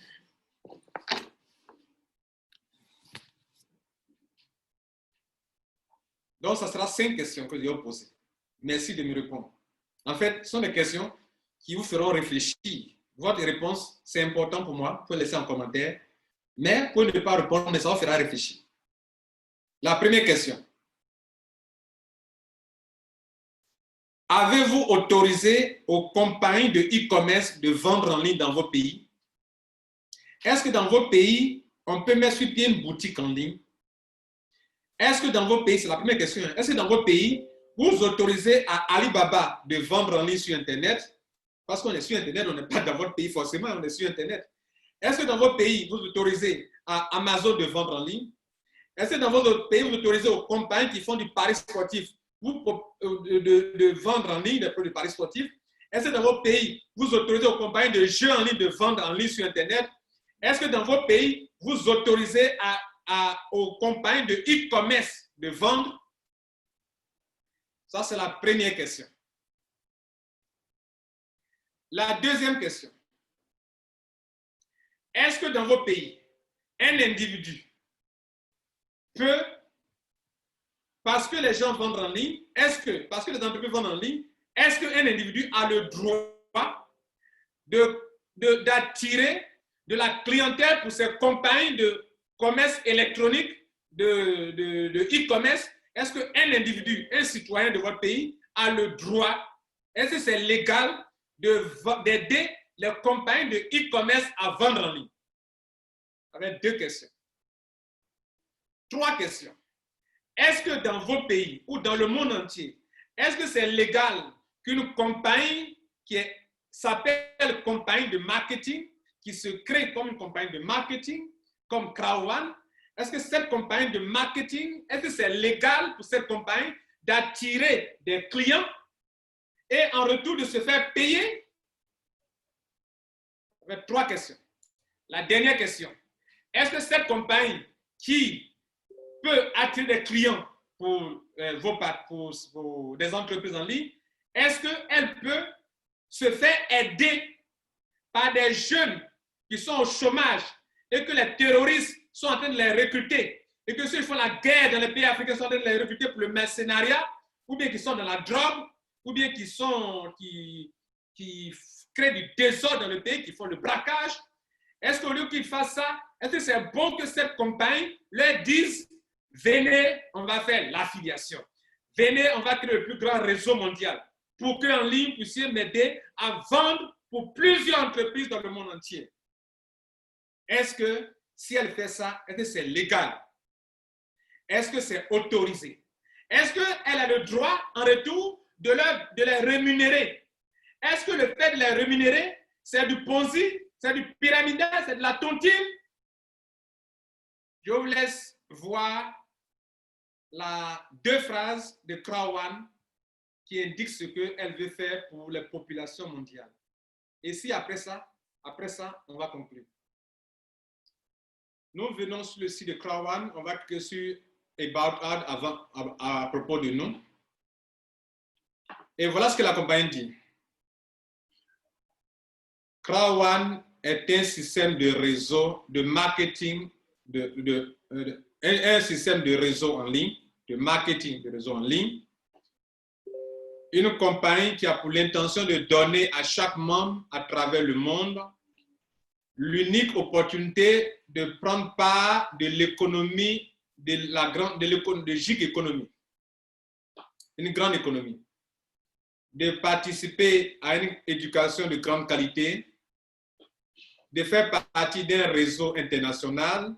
Speaker 1: Donc, ça sera 5 questions que je vais vous poser. Merci de me répondre. En fait, ce sont des questions qui vous feront réfléchir. Votre réponse, c'est important pour moi. Vous pouvez laisser en commentaire. Mais vous pouvez ne pas répondre, mais ça vous fera réfléchir. La première question. Avez-vous autorisé aux compagnies de e-commerce de vendre en ligne dans vos pays? Est-ce que dans vos pays, on peut mettre sur pied une boutique en ligne? Est-ce que dans vos pays, c'est la première question, est-ce que dans vos pays, vous autorisez à Alibaba de vendre en ligne sur Internet, parce qu'on est sur Internet, on n'est pas dans votre pays forcément, on est sur Internet. Est-ce que dans votre pays, vous autorisez à Amazon de vendre en ligne? Est-ce que dans votre pays, vous autorisez aux compagnies qui font du pari sportif de vendre en ligne des produits de pari sportifs? Est-ce que dans votre pays, vous autorisez aux compagnies de jeux en ligne de vendre en ligne sur Internet? Est-ce que dans votre pays, vous autorisez aux compagnies de e-commerce de vendre? Ça, c'est la première question. La deuxième question. Est-ce que dans vos pays, un individu peut, parce que les gens vendent en ligne, parce que les entreprises vendent en ligne, est-ce qu'un individu a le droit d'attirer de la clientèle pour ses compagnies de commerce électronique, de e-commerce? Est-ce qu'un individu, un citoyen de votre pays a le droit, est-ce que c'est légal d'aider les compagnies de e-commerce à vendre en ligne? Avec 2 questions. 3 questions. Est-ce que dans vos pays ou dans le monde entier, est-ce que c'est légal qu'une compagnie qui s'appelle compagnie de marketing, qui se crée comme une compagnie de marketing, comme Crowd1, est-ce que cette compagnie de marketing, est-ce que c'est légal pour cette compagnie d'attirer des clients et en retour de se faire payer? Avec 3 questions. La dernière question. Est-ce que cette compagnie qui peut attirer des clients pour des entreprises en ligne, est-ce qu'elle peut se faire aider par des jeunes qui sont au chômage et que les terroristes sont en train de les recruter et que ceux qui font la guerre dans les pays africains sont en train de les recruter pour le mercenariat, ou bien qui sont dans la drogue, ou bien qui créent du désordre dans le pays, qui font le braquage? Est-ce qu'au lieu qu'ils fassent ça, est-ce que c'est bon que cette compagnie leur dise « Venez, on va faire l'affiliation. Venez, on va créer le plus grand réseau mondial pour qu'en ligne, vous puissiez m'aider à vendre pour plusieurs entreprises dans le monde entier. » Est-ce que si elle fait ça, est-ce que c'est légal? Est-ce que c'est autorisé? Est-ce qu'elle a le droit en retour de les rémunérer? Est-ce que le fait de les rémunérer, c'est du Ponzi, c'est du pyramidal, c'est de la tontine? Je vous laisse voir 2 phrases de Crowd1 qui indiquent ce qu'elle veut faire pour les populations mondiales. Et si après ça, on va conclure. Nous venons sur le site de Crowd1, on va cliquer sur About Ad à propos de nous. Et voilà ce que la compagnie dit. Crowd1 est un système de réseau de marketing, un système de réseau en ligne, de marketing de réseau en ligne. Une compagnie qui a pour l'intention de donner à chaque membre à travers le monde l'unique opportunité de prendre part de l'économie, de gig économie, une grande économie, de participer à une éducation de grande qualité, de faire partie d'un réseau international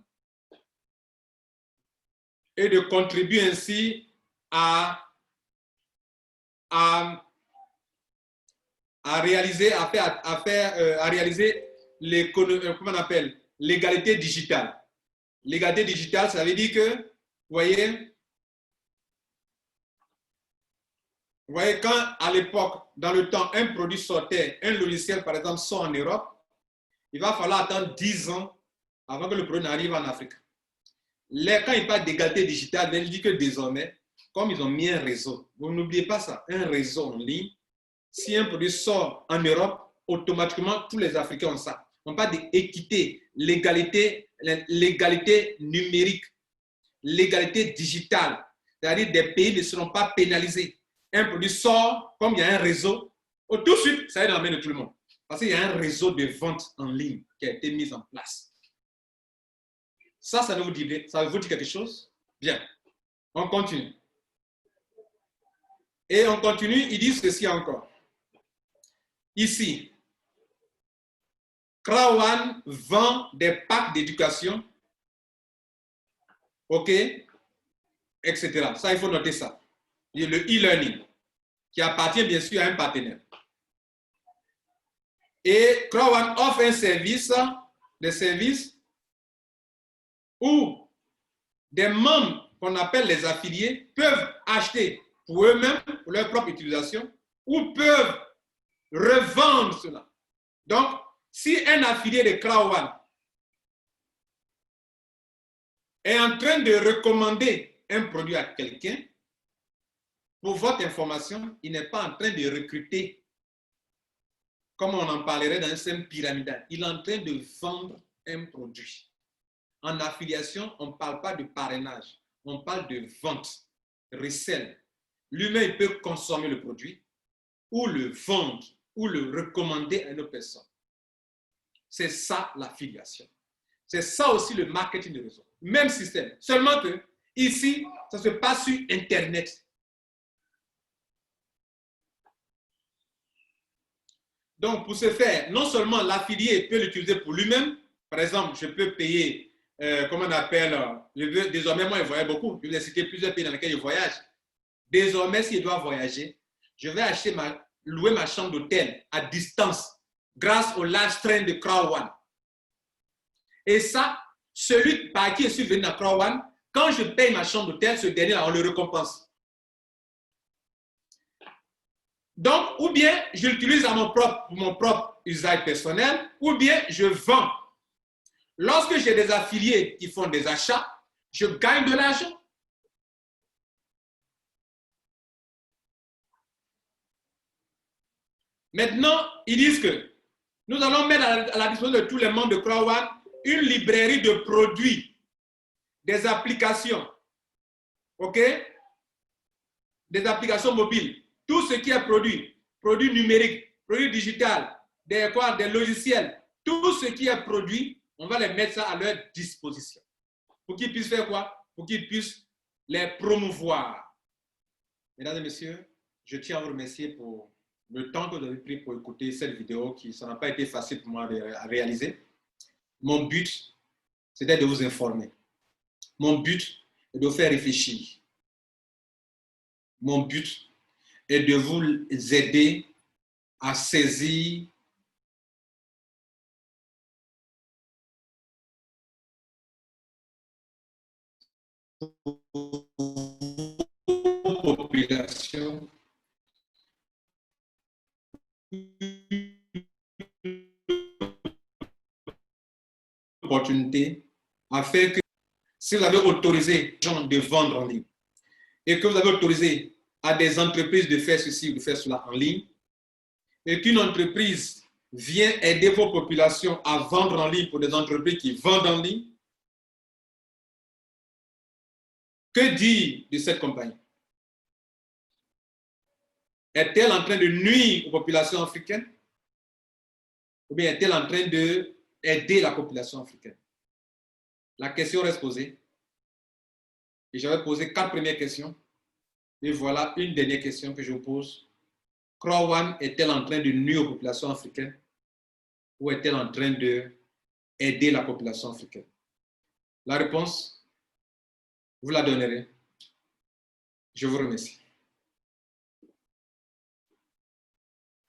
Speaker 1: et de contribuer ainsi à réaliser l'égalité digitale. L'égalité digitale, ça veut dire que, vous voyez, quand à l'époque, dans le temps, un produit sortait, un logiciel par exemple sort en Europe, il va falloir attendre 10 ans avant que le produit n'arrive en Afrique. Quand il parle d'égalité digitale, il dit que désormais, comme ils ont mis un réseau, vous n'oubliez pas ça, un réseau en ligne, si un produit sort en Europe, automatiquement, tous les Africains ont ça. On parle d'équité, l'égalité numérique, l'égalité digitale, c'est-à-dire des pays ne seront pas pénalisés. Un produit sort, comme il y a un réseau, tout de suite, ça est dans la main de tout le monde. Parce qu'il y a un réseau de vente en ligne qui a été mis en place. Ça vous dit quelque chose? Bien. On continue. Et on continue, ils disent ceci encore. Ici, Crowd1 vend des packs d'éducation, ok, etc. Ça, il faut noter ça. le e-learning, qui appartient bien sûr à un partenaire. Et Crowd offre un service, des services où des membres qu'on appelle les affiliés peuvent acheter pour eux-mêmes, pour leur propre utilisation, ou peuvent revendre cela. Donc, si un affilié de Crowd est en train de recommander un produit à quelqu'un, pour votre information, il n'est pas en train de recruter, comme on en parlerait dans un système pyramidal. Il est en train de vendre un produit. En affiliation, on ne parle pas de parrainage, on parle de vente, resell. Lui-même, il peut consommer le produit, ou le vendre, ou le recommander à une autre personne. C'est ça l'affiliation. C'est ça aussi le marketing de réseau. Même système. Seulement que ici, ça se passe sur Internet. Donc, pour ce faire, non seulement l'affilié peut l'utiliser pour lui-même. Par exemple, je peux payer, comment on appelle, désormais, moi, je voyage beaucoup. Je vais citer plusieurs pays dans lesquels je voyage. Désormais, s'il doit voyager, je vais louer ma chambre d'hôtel à distance grâce au live stream de Crowd. Et ça, celui par qui je suis venu à Crowd, quand je paye ma chambre d'hôtel, ce dernier-là, on le récompense. Donc, ou bien je l'utilise pour mon propre usage personnel, ou bien je vends. Lorsque j'ai des affiliés qui font des achats, je gagne de l'argent. Maintenant, ils disent que nous allons mettre à la disposition de tous les membres de Crowd une librairie de produits, des applications, ok? Des applications mobiles. Tout ce qui est produit numériques, produits digital, des logiciels, tout ce qui est produit, on va les mettre ça à leur disposition. Pour qu'ils puissent faire quoi? Pour qu'ils puissent les promouvoir. Mesdames et messieurs, je tiens à vous remercier pour le temps que vous avez pris pour écouter cette vidéo qui, ça n'a pas été facile pour moi à réaliser. Mon but, c'était de vous informer. Mon but est de vous faire réfléchir. Mon but est de vous aider à saisir la population opportunité à faire que si vous avez autorisé les gens de vendre en ligne et que vous avez autorisé à des entreprises de faire ceci ou de faire cela en ligne et qu'une entreprise vient aider vos populations à vendre en ligne pour des entreprises qui vendent en ligne, que dire de cette compagnie? Est-elle en train de nuire aux populations africaines? Ou bien est-elle en train d'aider la population africaine? La question reste posée. Et j'avais posé 4 premières questions. Et voilà une dernière question que je vous pose. Crowd est-elle en train de nuire aux populations africaines? Ou est-elle en train d'aider la population africaine? La réponse, vous la donnerez. Je vous remercie.